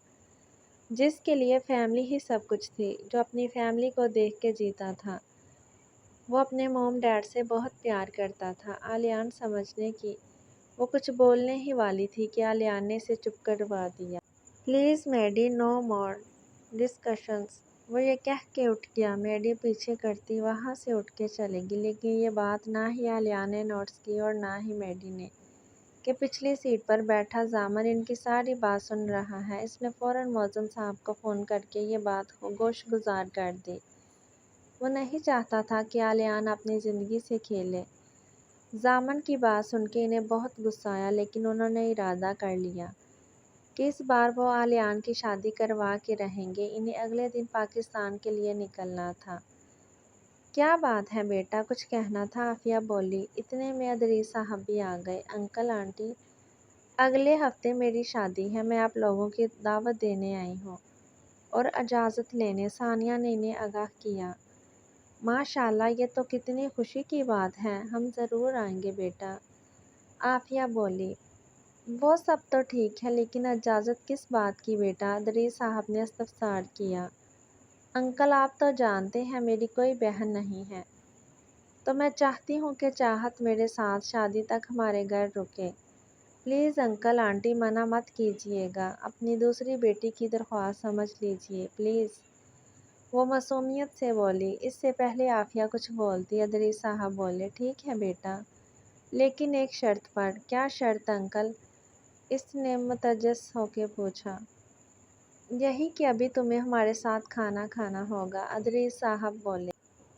جس کے لیے فیملی ہی سب کچھ تھی، جو اپنی فیملی کو دیکھ کے جیتا تھا۔ وہ اپنے موم ڈیڈ سے بہت پیار کرتا تھا۔ آلیان سمجھنے کی وہ کچھ بولنے ہی والی تھی کہ آلیان نے اسے چپ کروا دیا۔ پلیز میڈی، نو مور ڈسکشنز۔ وہ یہ کہہ کے اٹھ گیا۔ میڈی پیچھے کرتی وہاں سے اٹھ کے چلے گی، لیکن یہ بات نہ ہی آلیان نے نوٹس کی اور نہ ہی میڈی نے، کہ پچھلی سیٹ پر بیٹھا ضامن ان کی ساری بات سن رہا ہے۔ اس نے فوراً مؤذن صاحب کو فون کر کے یہ بات گوش گزار کر دی۔ وہ نہیں چاہتا تھا کہ آلیان اپنی زندگی سے کھیلے۔ ضامن کی بات سن کے انہیں بہت غصہ آیا، لیکن انہوں نے ارادہ کر لیا کہ اس بار وہ آلیان کی شادی کروا کے رہیں گے۔ انہیں اگلے دن پاکستان کے لیے نکلنا تھا۔ کیا بات ہے بیٹا، کچھ کہنا تھا؟ عافیہ بولی۔ اتنے میں ادریس صاحب بھی آ گئے۔ انکل آنٹی، اگلے ہفتے میری شادی ہے، میں آپ لوگوں کی دعوت دینے آئی ہوں اور اجازت لینے، ثانیہ نے انہیں آگاہ کیا۔ ماشاء اللہ، یہ تو کتنی خوشی کی بات ہے، ہم ضرور آئیں گے بیٹا، عافیہ بولی۔ وہ سب تو ٹھیک ہے، لیکن اجازت کس بات کی بیٹا؟ ادریس صاحب نے استفسار کیا۔ انکل، آپ تو جانتے ہیں میری کوئی بہن نہیں ہے، تو میں چاہتی ہوں کہ چاہت میرے ساتھ شادی تک ہمارے گھر رکے۔ پلیز انکل آنٹی، منع مت کیجیے گا، اپنی دوسری بیٹی کی درخواست سمجھ لیجیے پلیز، وہ معصومیت سے بولی۔ اس سے پہلے عافیہ کچھ بولتی، ادریس صاحب بولے، ٹھیک ہے بیٹا، لیکن ایک شرط پر۔ کیا شرط انکل؟ اس نے متجس ہو کے پوچھا۔ یہی کہ ابھی تمہیں ہمارے ساتھ کھانا کھانا ہوگا، ادریس صاحب بولے۔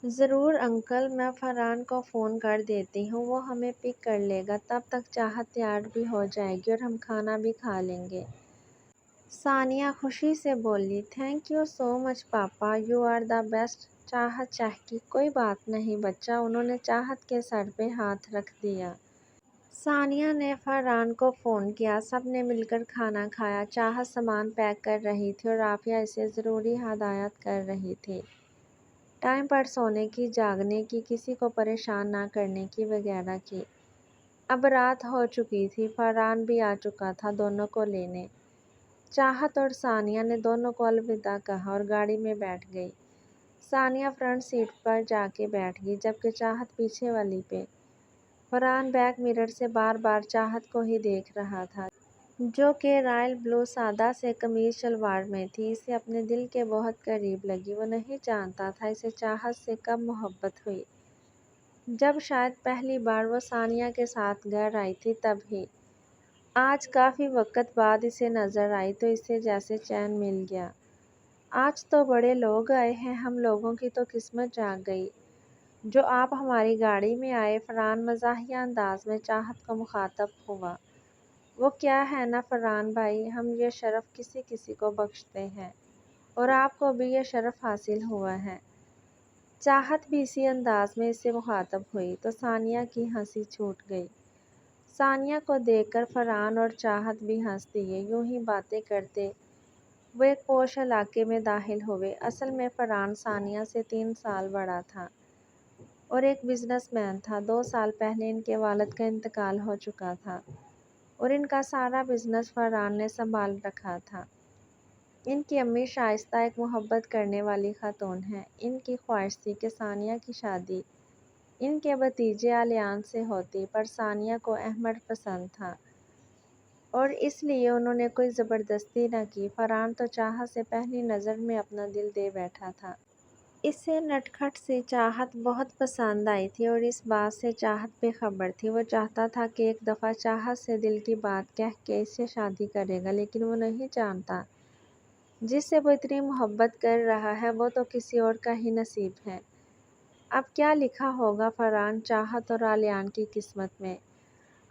ضرور انکل، میں فرحان کو فون کر دیتی ہوں، وہ ہمیں پک کر لے گا، تب تک چاہت تیار بھی ہو جائے گی اور ہم کھانا بھی کھا لیں گے، ثانیہ خوشی سے بولی۔ Thank you so much papa, you are the best, Chahat چہکی۔ کوئی بات نہیں بچہ، انہوں نے چاہت کے سر پہ ہاتھ رکھ دیا۔ ثانیہ نے فرحان کو فون کیا، سب نے مل کر کھانا کھایا۔ چاہت سامان پیک کر رہی تھی اور عافیہ اسے ضروری ہدایات کر رہی تھی، ٹائم پر سونے کی، جاگنے کی، کسی کو پریشان نہ کرنے کی وغیرہ کی۔ اب رات ہو چکی تھی، فرحان بھی آ چکا تھا دونوں کو لینے۔ چاہت اور ثانیہ نے دونوں کو الوداع کہا اور گاڑی میں بیٹھ گئی۔ ثانیہ فرنٹ سیٹ پر جا کے بیٹھ گئی، جبکہ چاہت پیچھے والی پہ۔ فرحان بیک مرر سے بار بار چاہت کو ہی دیکھ رہا تھا، جو کہ رائل بلو سادہ سے قمیض شلوار میں تھی۔ اسے اپنے دل کے بہت قریب لگی۔ وہ نہیں جانتا تھا اسے چاہت سے کب محبت ہوئی، جب شاید پہلی بار وہ ثانیہ کے ساتھ گھر آئی تھی تب ہی۔ آج کافی وقت بعد اسے نظر آئی تو اسے جیسے چین مل گیا۔ آج تو بڑے لوگ آئے ہیں، ہم لوگوں کی تو قسمت جاگ گئی جو آپ ہماری گاڑی میں آئے، فرحان مزاحیہ انداز میں چاہت کو مخاطب ہوا۔ وہ کیا ہے نا فرحان بھائی، ہم یہ شرف کسی کسی کو بخشتے ہیں۔ اور آپ کو بھی یہ شرف حاصل ہوا ہے۔ چاہت بھی اسی انداز میں اس سے مخاطب ہوئی تو ثانیہ کی ہنسی چھوٹ گئی۔ ثانیہ کو دیکھ کر فرحان اور چاہت بھی ہنس دیے۔ یوں ہی باتیں کرتے وہ ایک پوش علاقے میں داخل ہوئے۔ اصل میں فرحان ثانیہ سے 3 سال بڑا تھا اور ایک بزنس مین تھا۔ 2 سال پہلے ان کے والد کا انتقال ہو چکا تھا اور ان کا سارا بزنس فرحان نے سنبھال رکھا تھا۔ ان کی امی شائستہ ایک محبت کرنے والی خاتون ہیں۔ ان کی خواہش تھی کہ ثانیہ کی شادی ان کے بھتیجے علیان سے ہوتی، پر ثانیہ کو احمد پسند تھا اور اس لیے انہوں نے کوئی زبردستی نہ کی۔ فرحان تو چاہت سے پہلی نظر میں اپنا دل دے بیٹھا تھا۔ اسے نٹکھٹ سی چاہت بہت پسند آئی تھی اور اس بات سے چاہت بے خبر تھی۔ وہ چاہتا تھا کہ ایک دفعہ چاہت سے دل کی بات کہہ کے اس سے شادی کرے گا، لیکن وہ نہیں جانتا جس سے وہ اتنی محبت کر رہا ہے وہ تو کسی اور کا ہی نصیب ہے۔ اب کیا لکھا ہوگا فرحان، چاہت اور علیان کی قسمت میں؟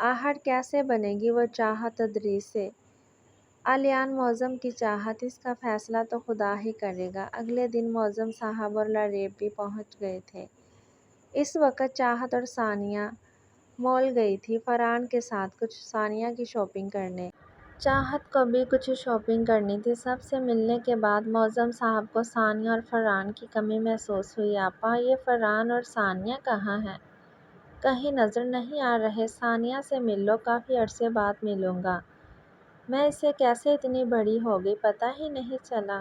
آخر کیسے بنے گی وہ چاہت تدریج سے علیان معظم کی چاہت؟ اس کا فیصلہ تو خدا ہی کرے گا۔ اگلے دن معظم صاحب اور لریب بھی پہنچ گئے تھے۔ اس وقت چاہت اور ثانیہ مال گئی تھی فرحان کے ساتھ کچھ ثانیہ کی شاپنگ کرنے۔ چاہت کو بھی کچھ شاپنگ کرنی تھی۔ سب سے ملنے کے بعد معظم صاحب کو ثانیہ اور فرحان کی کمی محسوس ہوئی۔ آپا، یہ فرحان اور ثانیہ کہاں ہیں؟ کہیں نظر نہیں آ رہے؟ ثانیہ سے مل لو، کافی عرصے بعد ملوں گا میں اس سے۔ کیسے اتنی بڑی ہو گئی، پتہ ہی نہیں چلا۔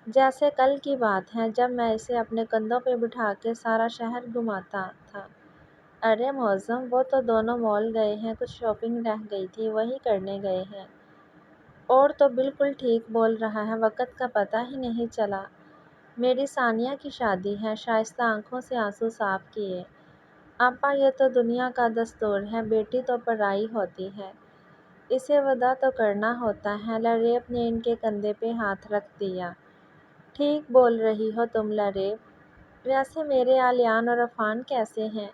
جیسے کل کی بات ہے جب میں اسے اپنے کندھوں پہ بٹھا کے سارا شہر گھماتا تھا۔ ارے معظم، وہ تو دونوں مال گئے ہیں، کچھ شاپنگ رہ گئی تھی وہی کرنے گئے ہیں۔ اور تو بالکل ٹھیک بول رہا ہے، وقت کا پتہ ہی نہیں چلا۔ میری ثانیہ کی شادی ہے۔ شائستہ آنکھوں سے آنسو صاف کیے۔ آپا، یہ تو دنیا کا دستور ہے، بیٹی تو پرائی ہوتی ہے، اسے وداع تو کرنا ہوتا ہے۔ لریب نے ان کے کندھے پہ ہاتھ رکھ دیا۔ ٹھیک بول رہی ہو تم لریب۔ ویسے میرے علیان اور عفان کیسے ہیں؟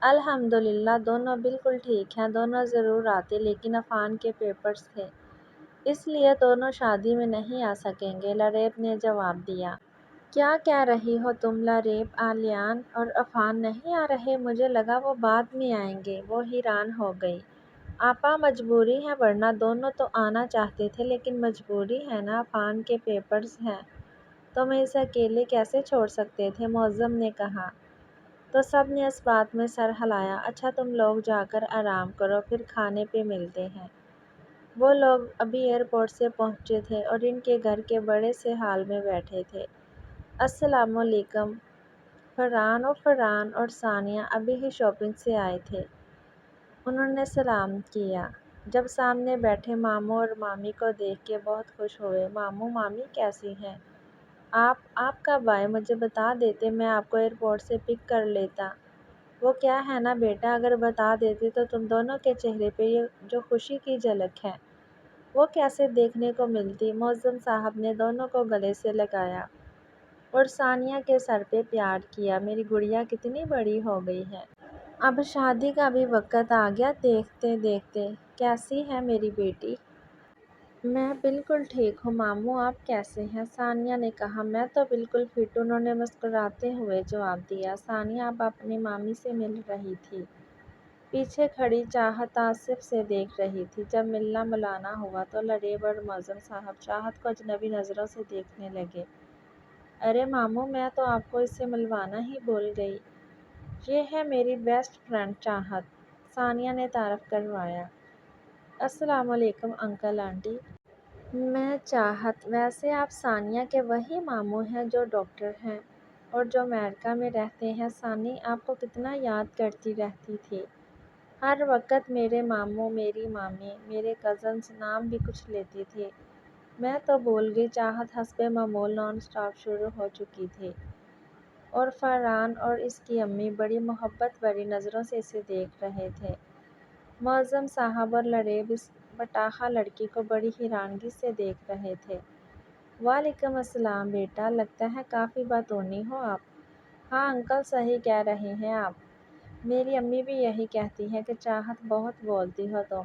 الحمدللہ، دونوں بالکل ٹھیک ہیں۔ دونوں ضرور آتے لیکن عفان کے پیپرز تھے، اس لیے دونوں شادی میں نہیں آ سکیں گے، لریب نے جواب دیا۔ کیا کہہ رہی ہو تم لریب؟ علیان اور عفان نہیں آ رہے؟ مجھے لگا وہ بعد میں آئیں گے۔ وہ حیران ہو گئی۔ آپا، مجبوری ہے، ورنہ دونوں تو آنا چاہتے تھے لیکن مجبوری ہے نا، عفان کے پیپرز ہیں تو میں اسے اکیلے کیسے چھوڑ سکتے تھے، معظم نے کہا۔ تو سب نے اس بات میں سر ہلایا۔ اچھا تم لوگ جا کر آرام کرو، پھر کھانے پہ ملتے ہیں۔ وہ لوگ ابھی ایئرپورٹ سے پہنچے تھے اور ان کے گھر کے بڑے سے ہال میں بیٹھے تھے۔ السلام علیکم۔ فرحان اور ثانیہ ابھی ہی شاپنگ سے آئے تھے۔ انہوں نے سلام کیا۔ جب سامنے بیٹھے ماموں اور مامی کو دیکھ کے بہت خوش ہوئے۔ ماموں مامی کیسی ہیں آپ کب آئے؟ مجھے بتا دیتے، میں آپ کو ایئرپورٹ سے پک کر لیتا۔ وہ کیا ہے نا بیٹا، اگر بتا دیتے تو تم دونوں کے چہرے پہ یہ جو خوشی کی جھلک ہے وہ کیسے دیکھنے کو ملتی۔ معظم صاحب نے دونوں کو گلے سے لگایا اور ثانیہ کے سر پہ پیار کیا۔ میری گڑیا کتنی بڑی ہو گئی ہے، اب شادی کا بھی وقت آ گیا۔ دیکھتے دیکھتے کیسی ہے میری بیٹی؟ میں بالکل ٹھیک ہوں ماموں، آپ کیسے ہیں؟ ثانیہ نے کہا۔ میں تو بالکل فٹ ہوں، انہوں نے مسکراتے ہوئے جواب دیا۔ ثانیہ اب اپنی مامی سے مل رہی تھی۔ پیچھے کھڑی چاہت آصف سے دیکھ رہی تھی۔ جب ملنا ملانا ہوا تو لریب اور معظم صاحب چاہت کو اجنبی نظروں سے دیکھنے لگے۔ ارے ماموں، میں تو آپ کو اس سے ملوانا ہی بھول گئی، یہ ہے میری بیسٹ فرینڈ چاہت، ثانیہ نے تعارف کروایا۔ السلام علیکم انکل آنٹی۔ میں چاہت۔ ویسے آپ ثانیہ کے وہی ماموں ہیں جو ڈاکٹر ہیں اور جو امریکہ میں رہتے ہیں؟ ثانی آپ کو کتنا یاد کرتی رہتی تھی، ہر وقت میرے ماموں، میری مامی، میرے کزنز نام بھی کچھ لیتی تھی۔ میں تو بھول گئی۔ چاہت حسب معمول نان اسٹاپ شروع ہو چکی تھی اور فرحان اور اس کی امی بڑی محبت بھری نظروں سے اسے دیکھ رہے تھے۔ معظم صاحب اور لریب اس بٹاخا لڑکی کو بڑی حیرانگی سے دیکھ رہے تھے۔ وعلیکم السلام بیٹا، لگتا ہے کافی باتونی ہو آپ۔ ہاں انکل، صحیح کہہ رہے ہیں آپ، میری امی بھی یہی کہتی ہیں کہ چاہت بہت بولتی ہو تم۔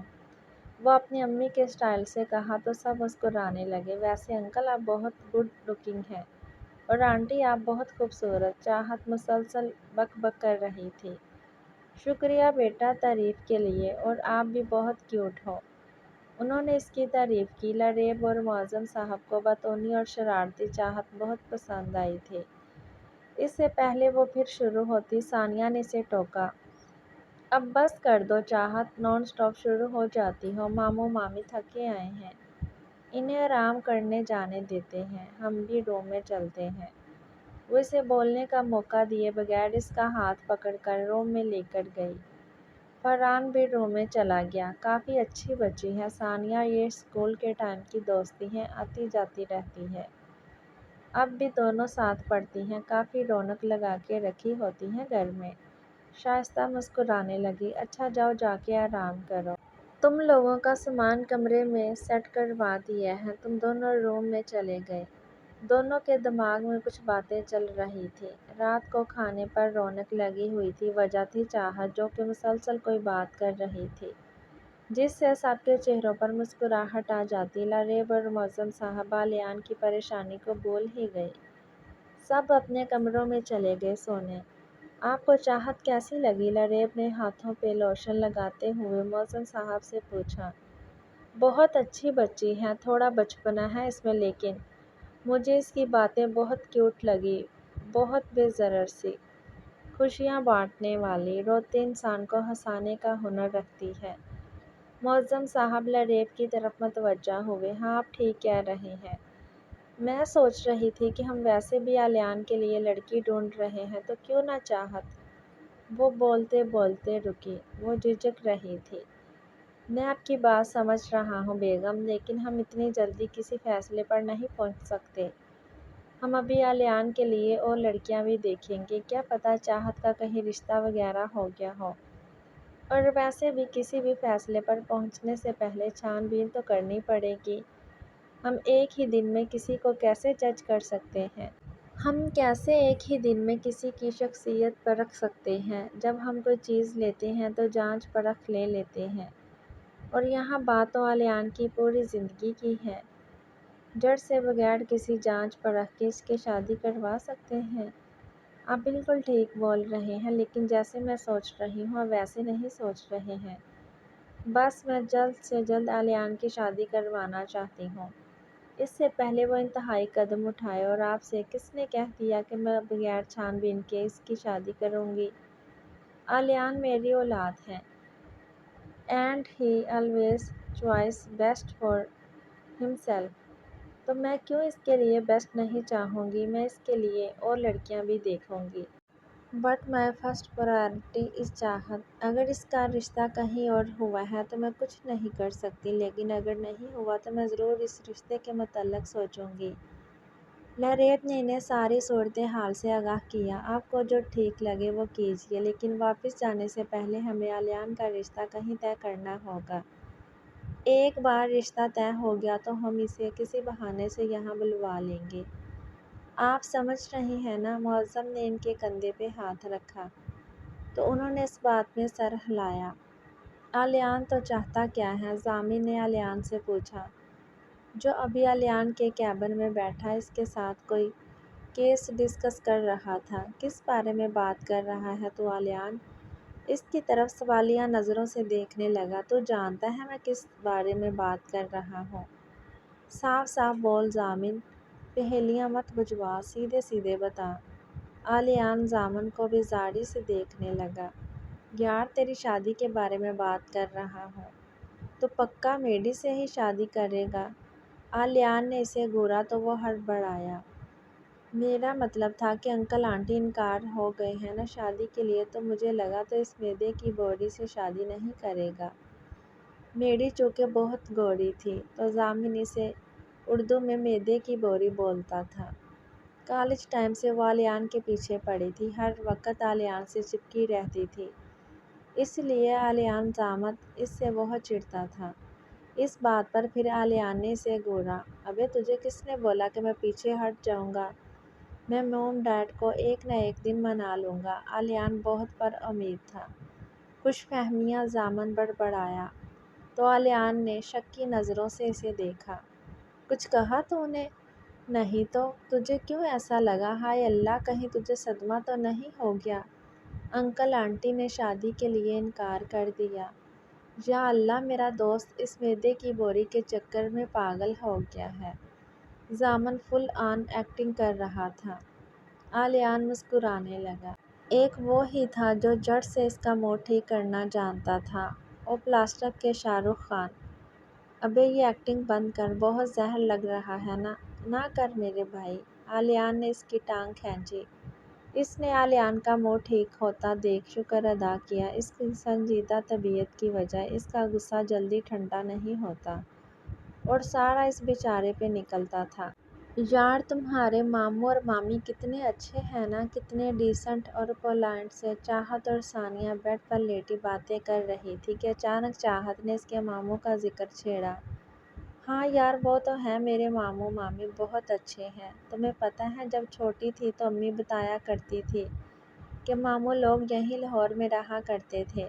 وہ اپنی امی کے اسٹائل سے کہا تو سب مسکرانے لگے۔ ویسے انکل آپ بہت گڈ لکنگ ہیں اور آنٹی آپ بہت خوبصورت، چاہت مسلسل بک بک کر رہی تھی۔ شکریہ بیٹا تعریف کے لیے، اور آپ بھی بہت کیوٹ ہو۔ انہوں نے اس کی تعریف کی۔ لریب اور معظم صاحب کو بطونی اور شرارتی چاہت بہت پسند آئی تھی۔ اس سے پہلے وہ پھر شروع ہوتی، ثانیہ نے اسے ٹوکا۔ اب بس کر دو چاہت، نان اسٹاپ شروع ہو جاتی ہو۔ ماموں مامی تھکے آئے ہیں، انہیں آرام کرنے جانے دیتے ہیں، ہم بھی روم میں چلتے ہیں۔ وہ اسے بولنے کا موقع دیے بغیر اس کا ہاتھ پکڑ کر روم میں لے کر گئی۔ فرحان بھی روم میں چلا گیا۔ کافی اچھی بچی ہے ثانیہ، یہ اسکول کے ٹائم کی دوستی ہے، آتی جاتی رہتی ہے۔ اب بھی دونوں ساتھ پڑھتی ہیں، کافی رونق لگا کے رکھی ہوتی ہیں گھر میں۔ شائستہ مسکرانے لگی۔ اچھا جاؤ جا کے آرام کرو۔ تم لوگوں کا سامان کمرے میں سیٹ کروا دیا ہے۔ تم دونوں روم میں چلے گئے۔ دونوں کے دماغ میں کچھ باتیں چل رہی تھیں۔ رات کو کھانے پر رونق لگی ہوئی تھی، وجہ تھی چاہت، جو کہ مسلسل کوئی بات کر رہی تھی جس سے سب کے چہروں پر مسکراہٹ آ جاتی۔ لریب اور معظم صاحب الیان کی پریشانی کو بھول ہی گئے۔ سب اپنے کمروں میں چلے گئے سونے۔ آپ کو چاہت کیسی لگی؟ لریب نے ہاتھوں پہ لوشن لگاتے ہوئے معظم صاحب سے پوچھا۔ بہت اچھی بچی ہے، تھوڑا بچپنا ہے اس میں، لیکن مجھے اس کی باتیں بہت کیوٹ لگی، بہت بے ضرر سی، خوشیاں بانٹنے والی، روتے انسان کو ہنسانے کا ہنر رکھتی ہے۔ معظم صاحب لریب کی طرف متوجہ ہوئے۔ ہاں آپ ٹھیک کہہ رہے ہیں، میں سوچ رہی تھی کہ ہم ویسے بھی الیان کے لیے لڑکی ڈھونڈ رہے ہیں، تو کیوں نہ چاہت۔ وہ بولتے بولتے رکی، وہ جھجک رہی تھی۔ میں آپ کی بات سمجھ رہا ہوں بیگم، لیکن ہم اتنی جلدی کسی فیصلے پر نہیں پہنچ سکتے۔ ہم ابھی الیان کے لیے اور لڑکیاں بھی دیکھیں گے، کیا پتہ چاہت کا کہیں رشتہ وغیرہ ہو گیا ہو۔ اور ویسے بھی کسی بھی فیصلے پر پہنچنے سے پہلے چھان بین تو کرنی پڑے گی۔ ہم ایک ہی دن میں کسی کو کیسے جج کر سکتے ہیں؟ ہم کیسے ایک ہی دن میں کسی کی شخصیت پرکھ سکتے ہیں؟ جب ہم کوئی چیز لیتے ہیں تو جانچ پرکھ لے لیتے ہیں، اور یہاں بات تو الیان کی پوری زندگی کی ہے۔ جڑ سے بغیر کسی جانچ پرکھ کے اس کی شادی کروا سکتے ہیں؟ آپ بالکل ٹھیک بول رہے ہیں، لیکن جیسے میں سوچ رہی ہوں آپ ویسے نہیں سوچ رہے ہیں۔ بس میں جلد سے جلد الیان کی شادی کروانا چاہتی ہوں، اس سے پہلے وہ انتہائی قدم اٹھائے۔ اور آپ سے کس نے کہہ دیا کہ میں بغیر چھان بین کے اس کی شادی کروں گی؟ الیان میری اولاد ہے، and he always choice best for himself. تو میں کیوں اس کے لیے بیسٹ نہیں چاہوں گی؟ میں اس کے لیے اور لڑکیاں بھی دیکھوں گی، but my first priority is چاہت۔ اگر اس کا رشتہ کہیں اور ہوا ہے تو میں کچھ نہیں کر سکتی، لیکن اگر نہیں ہوا تو میں ضرور اس رشتے کے متعلق سوچوں گی۔ لریب نے انہیں ساری صورتحال سے آگاہ کیا۔ آپ کو جو ٹھیک لگے وہ کیجیے، لیکن واپس جانے سے پہلے ہمیں الیان کا رشتہ کہیں طے کرنا ہوگا۔ ایک بار رشتہ طے ہو گیا تو ہم اسے کسی بہانے سے یہاں بلوا لیں گے۔ آپ سمجھ رہی ہیں نا؟ معظم نے ان کے کندھے پہ ہاتھ رکھا تو انہوں نے اس بات میں سر ہلایا۔ الیان تو چاہتا کیا ہے؟ ضامن نے الیان سے پوچھا، جو ابھی الیان کے کیبن میں بیٹھا اس کے ساتھ کوئی کیس ڈسکس کر رہا تھا۔ کس بارے میں بات کر رہا ہے تو؟ الیان اس کی طرف سوالیہ نظروں سے دیکھنے لگا۔ تو جانتا ہے میں کس بارے میں بات کر رہا ہوں؟ صاف صاف بول ضامن، پہیلیاں مت بجھوا، سیدھے سیدھے بتا۔ الیان ضامن کو بیزاری سے دیکھنے لگا۔ یار تیری شادی کے بارے میں بات کر رہا ہوں۔ تو پکا میڈی سے ہی شادی کرے گا؟ الیان نے اسے گھورا تو وہ ہڑبڑایا۔ میرا مطلب تھا کہ انکل آنٹی انکار ہو گئے ہیں نا شادی کے لیے، تو مجھے لگا تو اس میدے کی بوری سے شادی نہیں کرے گا۔ میڈی چونکہ بہت گوری تھی تو ضامن اسے اردو میں میدے کی بوری بولتا تھا۔ کالج ٹائم سے وہ الیان کے پیچھے پڑی تھی، ہر وقت الیان سے چپکی رہتی تھی، اس لیے الیان ضامن اس سے بہت چڑھتا تھا۔ اس بات پر پھر الیان نے اسے گھورا۔ ابے تجھے کس نے بولا کہ میں پیچھے ہٹ جاؤں گا؟ میں موم ڈیڈ کو ایک نہ ایک دن منا لوں گا۔ الیان بہت پر امید تھا۔ خوش فہمیاں ضامن بڑبڑایا۔ تو آلیان نے شک کی نظروں سے اسے دیکھا۔ کچھ کہا تو نے؟ نہیں تو تجھے کیوں ایسا لگا؟ ہائے اللہ، کہیں تجھے صدمہ تو نہیں ہو گیا؟ انکل آنٹی نے شادی کے لیے انکار کر دیا۔ یا اللہ، میرا دوست اس میدے کی بوری کے چکر میں پاگل ہو گیا ہے۔ ضامن فل آن ایکٹنگ کر رہا تھا۔ آلیان مسکرانے لگا۔ ایک وہ ہی تھا جو جڑ سے اس کا منہ ٹھیک کرنا جانتا تھا، وہ پلاسٹک کے شاہ رخ خان۔ ابے یہ ایکٹنگ بند کر، بہت زہر لگ رہا ہے نا۔ نہ کر میرے بھائی۔ آلیان نے اس کی ٹانگ کھینچی۔ اس نے آلیان کا منہ ٹھیک ہوتا دیکھ شکر ادا کیا۔ اس کی سنجیدہ طبیعت کی وجہ اس کا غصہ جلدی ٹھنڈا نہیں ہوتا اور سارا اس بیچارے پہ نکلتا تھا۔ یار تمہارے ماموں اور مامی کتنے اچھے ہیں نا، کتنے ڈیسنٹ اور پولائٹ سے۔ چاہت اور ثانیہ بیڈ پر لیٹی باتیں کر رہی تھی کہ اچانک چاہت نے اس کے ماموں کا ذکر چھیڑا۔ ہاں یار، وہ تو ہیں، میرے ماموں مامی بہت اچھے ہیں۔ تمہیں پتہ ہے جب چھوٹی تھی تو امی بتایا کرتی تھی کہ ماموں لوگ یہیں لاہور میں رہا کرتے تھے۔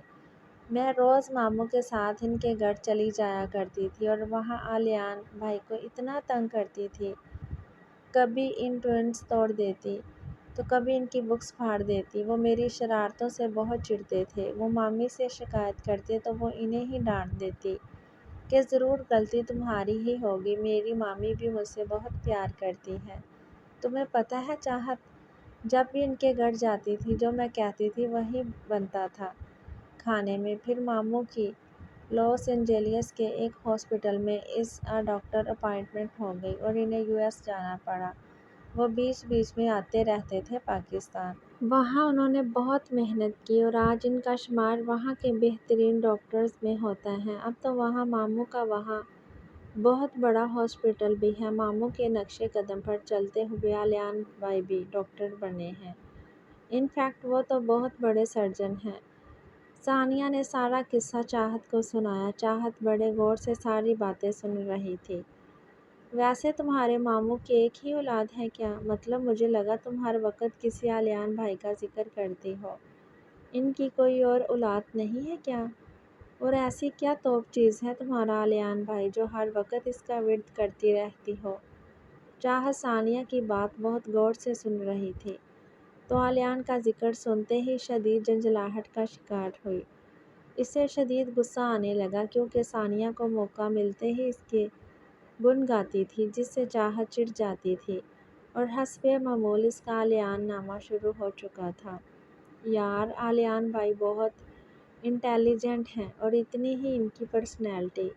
میں روز ماموں کے ساتھ ان کے گھر چلی جایا کرتی تھی اور وہاں آلیان بھائی کو اتنا تنگ کرتی تھی، کبھی ان ٹوائنٹس توڑ دیتی تو کبھی ان کی بکس پھاڑ دیتی۔ وہ میری شرارتوں سے بہت چڑھتے تھے۔ وہ مامی سے شکایت کرتے تو وہ انہیں ہی ڈانٹ دیتی کہ ضرور غلطی تمہاری ہی ہوگی، میری مامی بھی مجھ سے بہت پیار کرتی ہے۔ تمہیں پتہ ہے چاہت، جب بھی ان کے گھر جاتی تھی جو میں کہتی تھی وہی بنتا تھا کھانے میں۔ پھر ماموں کی لاس اینجلس کے ایک ہاسپٹل میں اس ڈاکٹر اپائنٹمنٹ ہو گئی اور انہیں US جانا پڑا۔ وہ بیچ بیچ میں آتے رہتے تھے پاکستان۔ وہاں انہوں نے بہت محنت کی اور آج ان کا شمار وہاں کے بہترین ڈاکٹرز میں ہوتا ہے۔ اب تو وہاں ماموں کا وہاں بہت بڑا ہاسپٹل بھی ہے۔ ماموں کے نقش قدم پر چلتے ہوئے آلیان بھائی بھی ڈاکٹر بنے ہیں۔ ان فیکٹ وہ تو بہت بڑے سرجن ہیں۔ ثانیہ نے سارا قصہ چاہت کو سنایا۔ چاہت بڑے غور سے ساری باتیں سن رہی تھی۔ ویسے تمہارے ماموں کی ایک ہی اولاد ہے کیا؟ مطلب مجھے لگا تم ہر وقت کسی آلیان بھائی کا ذکر کرتی ہو۔ ان کی کوئی اور اولاد نہیں ہے کیا؟ اور ایسی کیا توپ چیز ہے تمہارا آلیان بھائی جو ہر وقت اس کا ورد کرتی رہتی ہو؟ چاہت ثانیہ کی بات بہت غور سے سن رہی تھی، تو آلیان کا ذکر سنتے ہی شدید جھنجھلاہٹ کا شکار ہوئی۔ اسے شدید غصہ آنے لگا کیونکہ ثانیہ کو موقع ملتے ہی اس کے گن گاتی تھی، جس سے چاہت چڑ جاتی تھی اور حسب معمول اس کا آلیان نامہ شروع ہو چکا تھا۔ یار آلیان بھائی بہت انٹیلیجنٹ ہیں اور اتنی ہی ان کی پرسنالٹی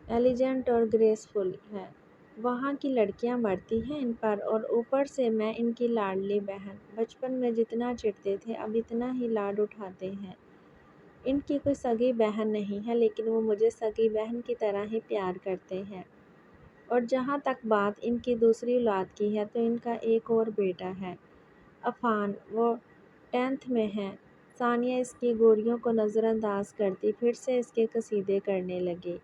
ایلیجنٹ اور گریسفل ہے۔ وہاں کی لڑکیاں مرتی ہیں ان پر، اور اوپر سے میں ان کی لاڈلی بہن۔ بچپن میں جتنا چڑھتے تھے اب اتنا ہی لاڈ اٹھاتے ہیں۔ ان کی کوئی سگی بہن نہیں ہے لیکن وہ مجھے سگی بہن کی طرح ہی پیار کرتے ہیں۔ اور جہاں تک بات ان کی دوسری اولاد کی ہے تو ان کا ایک اور بیٹا ہے، عفان، وہ 10th میں ہے۔ ثانیہ اس کی گوڑیوں کو نظر انداز کرتی پھر سے اس کے قصیدے کرنے لگی۔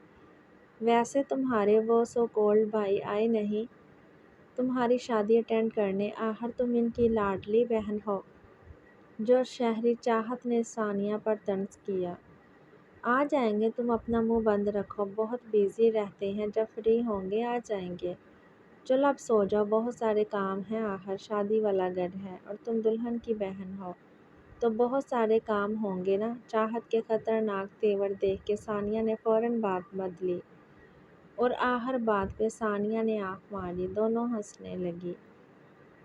ویسے تمہارے وہ سو کولڈ بھائی آئے نہیں تمہاری شادی اٹینڈ کرنے؟ آخر تم ان کی لاڈلی بہن ہو۔ جو شہری چاہت نے ثانیہ پر طنز کیا۔ آ جائیں گے، تم اپنا منہ بند رکھو، بہت بیزی رہتے ہیں، جب فری ہوں گے آ جائیں گے۔ چلو اب سو جاؤ، بہت سارے کام ہیں، آخر شادی والا گھر ہے اور تم دلہن کی بہن ہو تو بہت سارے کام ہوں گے نا۔ چاہت کے خطرناک تیور دیکھ کے ثانیہ نے فوراً بات بدلی اور آخر بات پہ ثانیہ نے آنکھ ماری۔ دونوں ہنسنے لگی،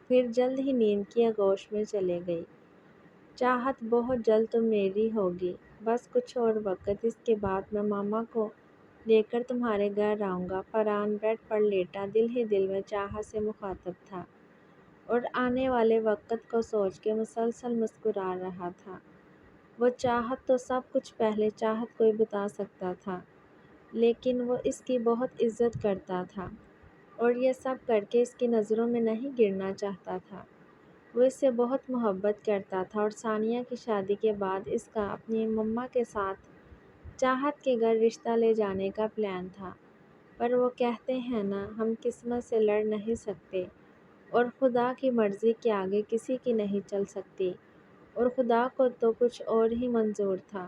پھر جلد ہی نیند کی آغوش میں چلے گئی۔ چاہت، بہت جلد تم میری ہوگی، بس کچھ اور وقت، اس کے بعد میں ماما کو لے کر تمہارے گھر آؤں گا۔ فرحان بیڈ پر لیٹا دل ہی دل میں چاہت سے مخاطب تھا اور آنے والے وقت کو سوچ کے مسلسل مسکرا رہا تھا۔ وہ چاہت تو سب کچھ پہلے چاہت کو ہی بتا سکتا تھا، لیکن وہ اس کی بہت عزت کرتا تھا اور یہ سب کر کے اس کی نظروں میں نہیں گرنا چاہتا تھا۔ وہ اس سے بہت محبت کرتا تھا اور ثانیہ کی شادی کے بعد اس کا اپنی مما کے ساتھ چاہت کے گھر رشتہ لے جانے کا پلان تھا، پر وہ کہتے ہیں نا، ہم قسمت سے لڑ نہیں سکتے اور خدا کی مرضی کے آگے کسی کی نہیں چل سکتی، اور خدا کو تو کچھ اور ہی منظور تھا۔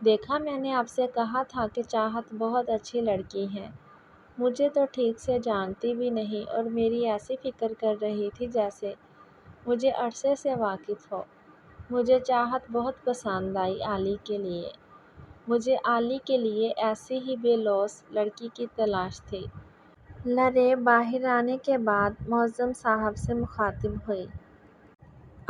دیکھا میں نے آپ سے کہا تھا کہ چاہت بہت اچھی لڑکی ہے، مجھے تو ٹھیک سے جانتی بھی نہیں اور میری ایسی فکر کر رہی تھی جیسے مجھے عرصے سے واقف ہو۔ مجھے چاہت بہت پسند آئی علی کے لیے، مجھے علی کے لیے ایسی ہی بے لوث لڑکی کی تلاش تھی۔ لریب باہر آنے کے بعد معظم صاحب سے مخاطب ہوئی۔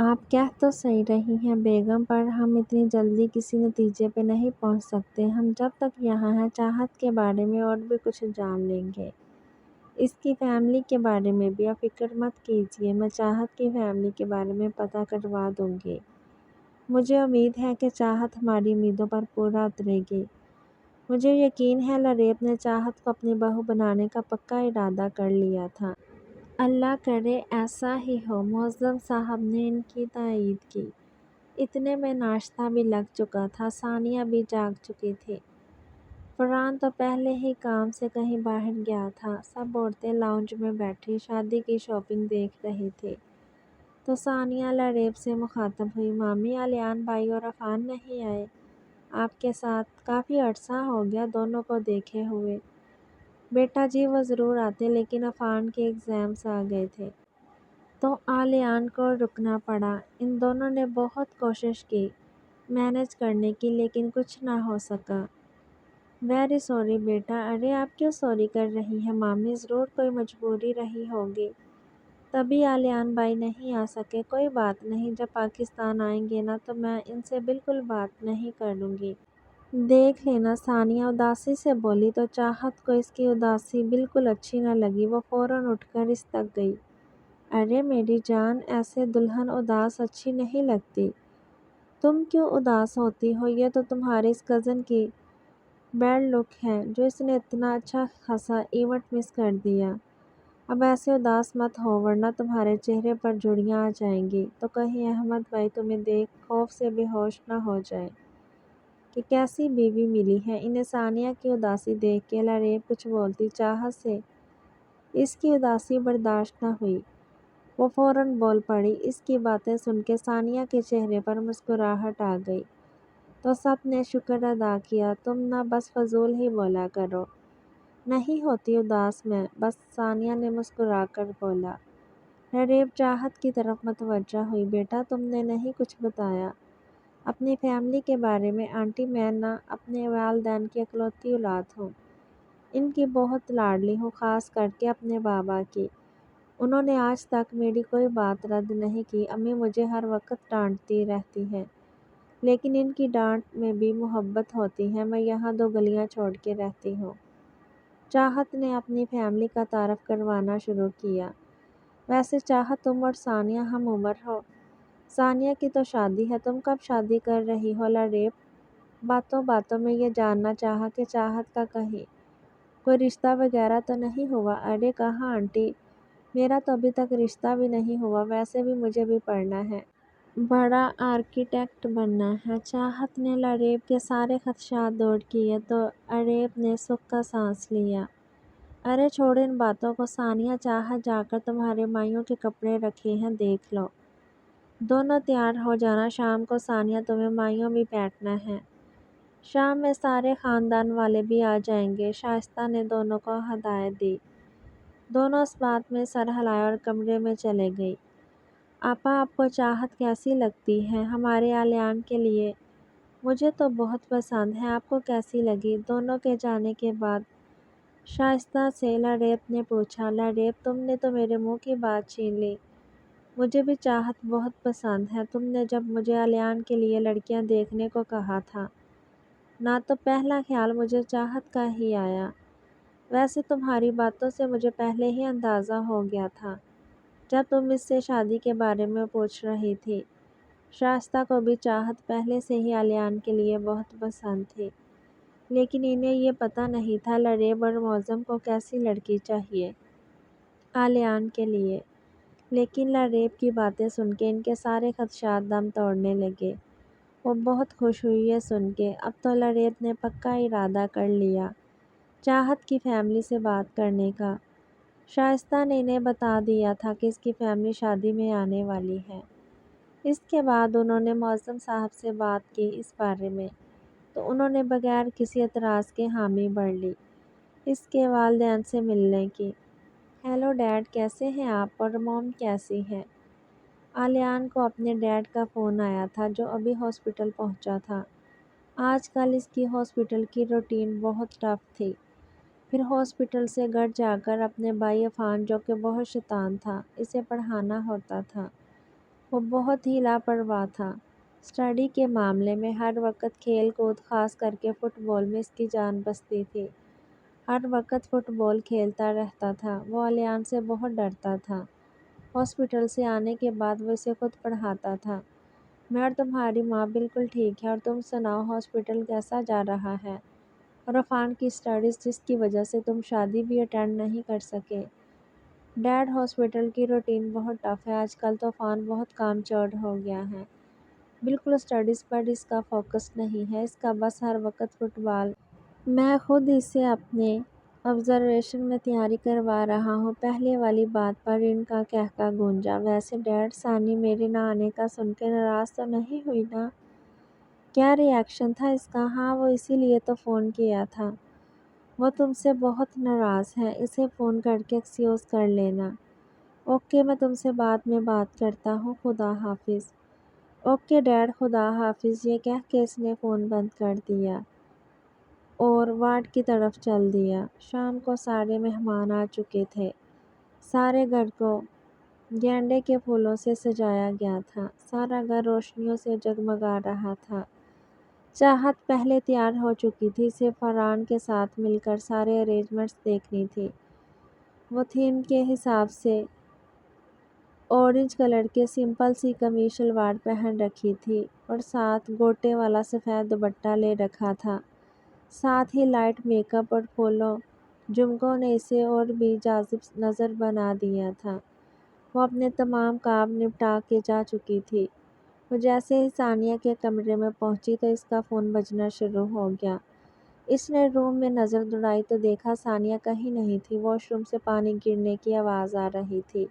آپ کہہ تو صحیح رہی ہیں بیگم، پر ہم اتنی جلدی کسی نتیجے پہ نہیں پہنچ سکتے۔ ہم جب تک یہاں ہیں چاہت کے بارے میں اور بھی کچھ جان لیں گے، اس کی فیملی کے بارے میں بھی۔ آپ فکر مت کیجیے، میں چاہت کی فیملی کے بارے میں پتہ کروا دوں گی۔ مجھے امید ہے کہ چاہت ہماری امیدوں پر پورا اترے گی۔ مجھے یقین ہے لریب نے چاہت کو اپنی بہو بنانے کا پکا ارادہ کر لیا تھا۔ اللہ کرے ایسا ہی ہو۔ معظم صاحب نے ان کی تائید کی۔ اتنے میں ناشتہ بھی لگ چکا تھا، ثانیہ بھی جاگ چکی تھی۔ فرحان تو پہلے ہی کام سے کہیں باہر گیا تھا۔ سب عورتیں لاؤنج میں بیٹھی شادی کی شاپنگ دیکھ رہی تھی تو ثانیہ لریب سے مخاطب ہوئی، مامی علیان بھائی اور عفان نہیں آئے آپ کے ساتھ؟ کافی عرصہ ہو گیا دونوں کو دیکھے ہوئے۔ بیٹا جی وہ ضرور آتے، لیکن عفان کے ایگزامز آ گئے تھے تو علیان کو رکنا پڑا۔ ان دونوں نے بہت کوشش کی مینیج کرنے کی، لیکن کچھ نہ ہو سکا۔ ویری سوری بیٹا۔ ارے آپ کیوں سوری کر رہی ہیں مامی، ضرور کوئی مجبوری رہی ہوگی تبھی علیان بھائی نہیں آ سکے۔ کوئی بات نہیں، جب پاکستان آئیں گے نا تو میں ان سے بالکل بات نہیں کروں گی۔ دیکھ لینا، ثانیہ اداسی سے بولی تو چاہت کو اس کی اداسی بالکل اچھی نہ لگی۔ وہ فوراً اٹھ کر اس تک گئی۔ ارے میری جان، ایسے دلہن اداس اچھی نہیں لگتی۔ تم کیوں اداس ہوتی ہو؟ یہ تو تمہاری اس کزن کی بیڈ لک ہے جو اس نے اتنا اچھا خاصا ایونٹ مس کر دیا۔ اب ایسے اداس مت ہو ورنہ تمہارے چہرے پر جھڑیاں آ جائیں گی تو کہیں احمد بھائی تمہیں دیکھ خوف سے بے ہوش نہ ہو جائیں کہ کیسی بیوی ملی ہے انہیں۔ ثانیہ کی اداسی دیکھ کے لریب کچھ بولتی چاہت سے اس کی اداسی برداشت نہ ہوئی۔ وہ فوراً بول پڑی۔ اس کی باتیں سن کے ثانیہ کے چہرے پر مسکراہٹ آ گئی تو سب نے شکر ادا کیا۔ تم نہ بس فضول ہی بولا کرو۔ نہیں ہوتی اداس میں، بس، ثانیہ نے مسکرا کر بولا۔ لریب چاہت کی طرف متوجہ ہوئی۔ بیٹا تم نے نہیں کچھ بتایا اپنی فیملی کے بارے میں۔ آنٹی میں نہ اپنے والدین کی اکلوتی اولاد ہوں، ان کی بہت لاڈلی ہوں، خاص کر کے اپنے بابا کی۔ انہوں نے آج تک میری کوئی بات رد نہیں کی۔ امی مجھے ہر وقت ڈانٹتی رہتی ہیں، لیکن ان کی ڈانٹ میں بھی محبت ہوتی ہے۔ میں یہاں 2 گلیاں چھوڑ کے رہتی ہوں۔ چاہت نے اپنی فیملی کا تعارف کروانا شروع کیا۔ ویسے چاہت تم اور ثانیہ ہم عمر ہو۔ ثانیہ کی تو شادی ہے، تم کب شادی کر رہی ہو؟ لریب باتوں باتوں میں یہ جاننا چاہا کہ چاہت کا کہیں کوئی رشتہ وغیرہ تو نہیں ہوا۔ ارے کہاں آنٹی، میرا تو ابھی تک رشتہ بھی نہیں ہوا۔ ویسے بھی مجھے بھی پڑھنا ہے، بڑا آرکیٹیکٹ بننا ہے۔ چاہت نے لریب کے سارے خدشات دور کیے تو لریب نے سکھ کا سانس لیا۔ ارے چھوڑو ان باتوں کو ثانیہ، چاہت جا کر تمہارے مائیوں کے کپڑے رکھے ہیں دیکھ لو، دونوں تیار ہو جانا شام کو۔ ثانیہ تمہیں مائیوں بھی بیٹھنا ہے، شام میں سارے خاندان والے بھی آ جائیں گے۔ شائستہ نے دونوں کو ہدایت دی۔ دونوں اس بات میں سر ہلائے اور کمرے میں چلے گئی۔ آپا آپ کو چاہت کیسی لگتی ہے ہمارے علیان کے لیے؟ مجھے تو بہت پسند ہے، آپ کو کیسی لگی؟ دونوں کے جانے کے بعد شائستہ سے لریب نے پوچھا۔ لریب تم نے تو میرے منہ کی بات چھین لی، مجھے بھی چاہت بہت پسند ہے۔ تم نے جب مجھے علیان کے لیے لڑکیاں دیکھنے کو کہا تھا نا تو پہلا خیال مجھے چاہت کا ہی آیا۔ ویسے تمہاری باتوں سے مجھے پہلے ہی اندازہ ہو گیا تھا جب تم اس سے شادی کے بارے میں پوچھ رہی تھی۔ شائستہ کو بھی چاہت پہلے سے ہی علیان کے لیے بہت پسند تھی، لیکن انہیں یہ پتہ نہیں تھا لریب اور معظم کو کیسی لڑکی چاہیے علیان کے لیے۔ لیکن لریب کی باتیں سن کے ان کے سارے خدشات دم توڑنے لگے۔ وہ بہت خوش ہوئی یہ سن کے۔ اب تو لریب نے پکا ارادہ کر لیا چاہت کی فیملی سے بات کرنے کا۔ شائستہ نے انہیں بتا دیا تھا کہ اس کی فیملی شادی میں آنے والی ہے۔ اس کے بعد انہوں نے معظم صاحب سے بات کی اس بارے میں۔ تو انہوں نے بغیر کسی اعتراض کے حامی بھر لی اس کے والدین سے ملنے کی۔ ہیلو ڈیڈ، کیسے ہیں آپ اور موم کیسی ہے؟ آلیان کو اپنے ڈیڈ کا فون آیا تھا جو ابھی ہاسپٹل پہنچا تھا۔ آج کل اس کی ہاسپٹل کی روٹین بہت ٹف تھی۔ پھر ہاسپٹل سے گھر جا کر اپنے بھائی عفان جو کہ بہت شیطان تھا اسے پڑھانا ہوتا تھا۔ وہ بہت ہی لاپرواہ تھا۔ اسٹڈی کے معاملے میں ہر وقت کھیل کود، خاص کر کے فٹ بال میں اس کی جان بستی تھی۔ ہر وقت فٹ بال کھیلتا رہتا تھا۔ وہ آلیان سے بہت ڈرتا تھا۔ ہاسپٹل سے آنے کے بعد وہ اسے خود پڑھاتا تھا۔ میں اور تمہاری ماں بالکل ٹھیک ہے، اور تم سناؤ ہاسپٹل کیسا جا رہا ہے؟ اور عفان کی اسٹڈیز جس کی وجہ سے تم شادی بھی اٹینڈ نہیں کر سکے؟ ڈیڈ، ہاسپٹل کی روٹین بہت ٹف ہے۔ آج کل تو عفان بہت کام چور ہو گیا ہے۔ بالکل اسٹڈیز پر اس کا فوکس نہیں ہے، اس کا بس ہر وقت فٹ بال۔ میں خود اسے اپنے آبزرویشن میں تیاری کروا رہا ہوں۔ پہلے والی بات پر ان کا قہقہ گونجا۔ ویسے ڈیڈ، ثانی میرے نہ آنے کا سن کے ناراض تو نہیں ہوئی نا؟ کیا ری ایکشن تھا اس کا؟ ہاں، وہ اسی لیے تو فون کیا تھا۔ وہ تم سے بہت ناراض ہے، اسے فون کر کے ایکسکیوز کر لینا۔ اوکے، میں تم سے بعد میں بات کرتا ہوں، خدا حافظ۔ اوکے ڈیڈ، خدا حافظ۔ یہ کہہ کے اس نے فون بند کر دیا اور وارڈ کی طرف چل دیا۔ شام کو سارے مہمان آ چکے تھے۔ سارے گھر کو گینڈے کے پھولوں سے سجایا گیا تھا۔ سارا گھر روشنیوں سے جگمگا رہا تھا۔ چاہت پہلے تیار ہو چکی تھی، صرف فرحان کے ساتھ مل کر سارے ارینجمنٹس دیکھنی تھی۔ وہ تھیم کے حساب سے اورنج کلر کے سمپل سی قمیص شلوار پہن رکھی تھی اور ساتھ گوٹے والا سفید دوپٹہ لے رکھا تھا۔ ساتھ ہی لائٹ میک اپ اور پھولوں جھمکوں نے اسے اور بھی جاذب نظر بنا دیا تھا۔ وہ اپنے تمام کام نپٹا کے جا چکی تھی۔ وہ جیسے ہی ثانیہ کے کمرے میں پہنچی تو اس کا فون بجنا شروع ہو گیا۔ اس نے روم میں نظر دوڑائی تو دیکھا ثانیہ کہیں نہیں تھی۔ واش روم سے پانی گرنے کی آواز آ رہی تھی،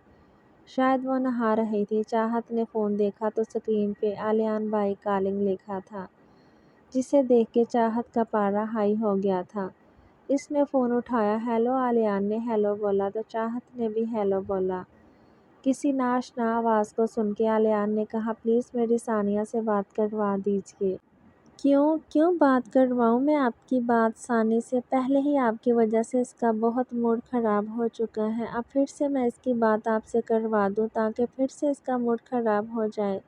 شاید وہ نہا رہی تھی۔ چاہت نے فون دیکھا تو اسکرین پہ آلیان بھائی کالنگ لکھا تھا، جسے دیکھ کے چاہت کا پارا ہائی ہو گیا تھا۔ اس نے فون اٹھایا۔ ہیلو، آلیان نے ہیلو بولا تو چاہت نے بھی ہیلو بولا۔ کسی ناشنا آواز کو سن کے آلیان نے کہا، پلیز میری ثانیہ سے بات کروا دیجیے۔ کیوں بات کرواؤں میں آپ کی بات ثانی سے؟ پہلے ہی آپ کی وجہ سے اس کا بہت موڈ خراب ہو چکا ہے، اب پھر سے میں اس کی بات آپ سے کروا دوں تاکہ پھر سے اس کا موڈ خراب ہو جائے؟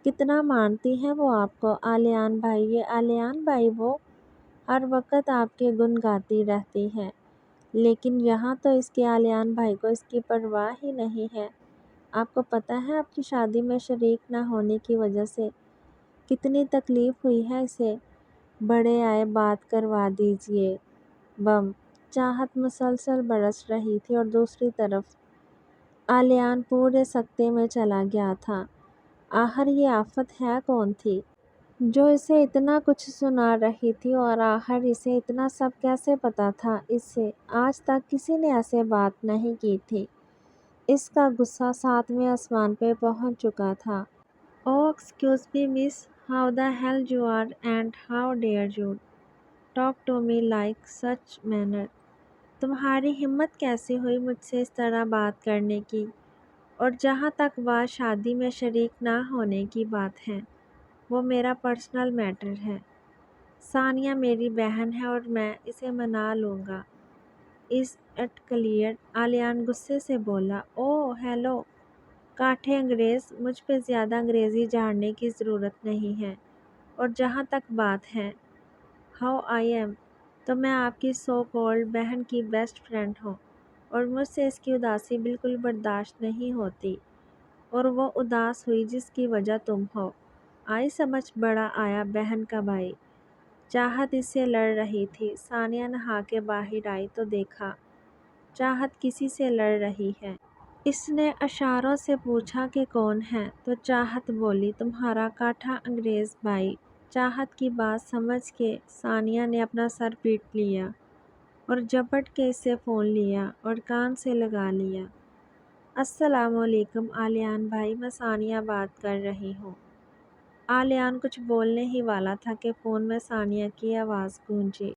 کتنا مانتی ہیں وہ آپ کو؟ آلیان بھائی، یہ آلیان بھائی وہ ہر وقت آپ کے گن گاتی رہتی ہے، لیکن یہاں تو اس کے آلیان بھائی کو اس کی پرواہ ہی نہیں ہے۔ آپ کو پتہ ہے آپ کی شادی میں شریک نہ ہونے کی وجہ سے کتنی تکلیف ہوئی ہے اسے؟ بڑے آئے، بات کروا دیجیے۔ بم چاہت مسلسل برس رہی تھی اور دوسری طرف آلیان پورے سکتے میں چلا گیا تھا۔ آخر یہ آفت ہے کون تھی جو اسے اتنا کچھ سنا رہی تھی، اور آخر اسے اتنا سب کیسے پتا تھا؟ اس سے آج تک کسی نے ایسے بات نہیں کی تھی۔ اس کا غصہ 7ویں آسمان پہ پہنچ چکا تھا۔ Oh, excuse me, miss. How the hell you are and how dare you talk to me like such manner? تمہاری ہمت کیسے ہوئی مجھ سے اس طرح بات کرنے کی؟ اور جہاں تک بات شادی میں شریک نہ ہونے کی بات ہے، وہ میرا پرسنل میٹر ہے۔ ثانیہ میری بہن ہے اور میں اسے منا لوں گا۔ Is it clear؟ آلیان غصے سے بولا۔ اوہ ہیلو کاٹھے انگریز، مجھ پہ زیادہ انگریزی جھاڑنے کی ضرورت نہیں ہے۔ اور جہاں تک بات ہے ہاؤ آئی ایم، تو میں آپ کی سو کالڈ بہن کی بیسٹ فرینڈ ہوں، اور مجھ سے اس کی اداسی بالکل برداشت نہیں ہوتی، اور وہ اداس ہوئی جس کی وجہ تم ہو۔ آئی سمجھ، بڑا آیا بہن کا بھائی۔ چاہت اس سے لڑ رہی تھی۔ ثانیہ نہا کے باہر آئی تو دیکھا چاہت کسی سے لڑ رہی ہے۔ اس نے اشاروں سے پوچھا کہ کون ہے، تو چاہت بولی، تمہارا کاٹھا انگریز بھائی۔ چاہت کی بات سمجھ کے ثانیہ نے اپنا سر پیٹ لیا اور جھپٹ کے اس سے فون لیا اور کان سے لگا لیا۔ السلام علیکم آلیان بھائی، میں ثانیہ بات کر رہی ہوں۔ آلیان کچھ بولنے ہی والا تھا کہ فون میں ثانیہ کی آواز گونجی۔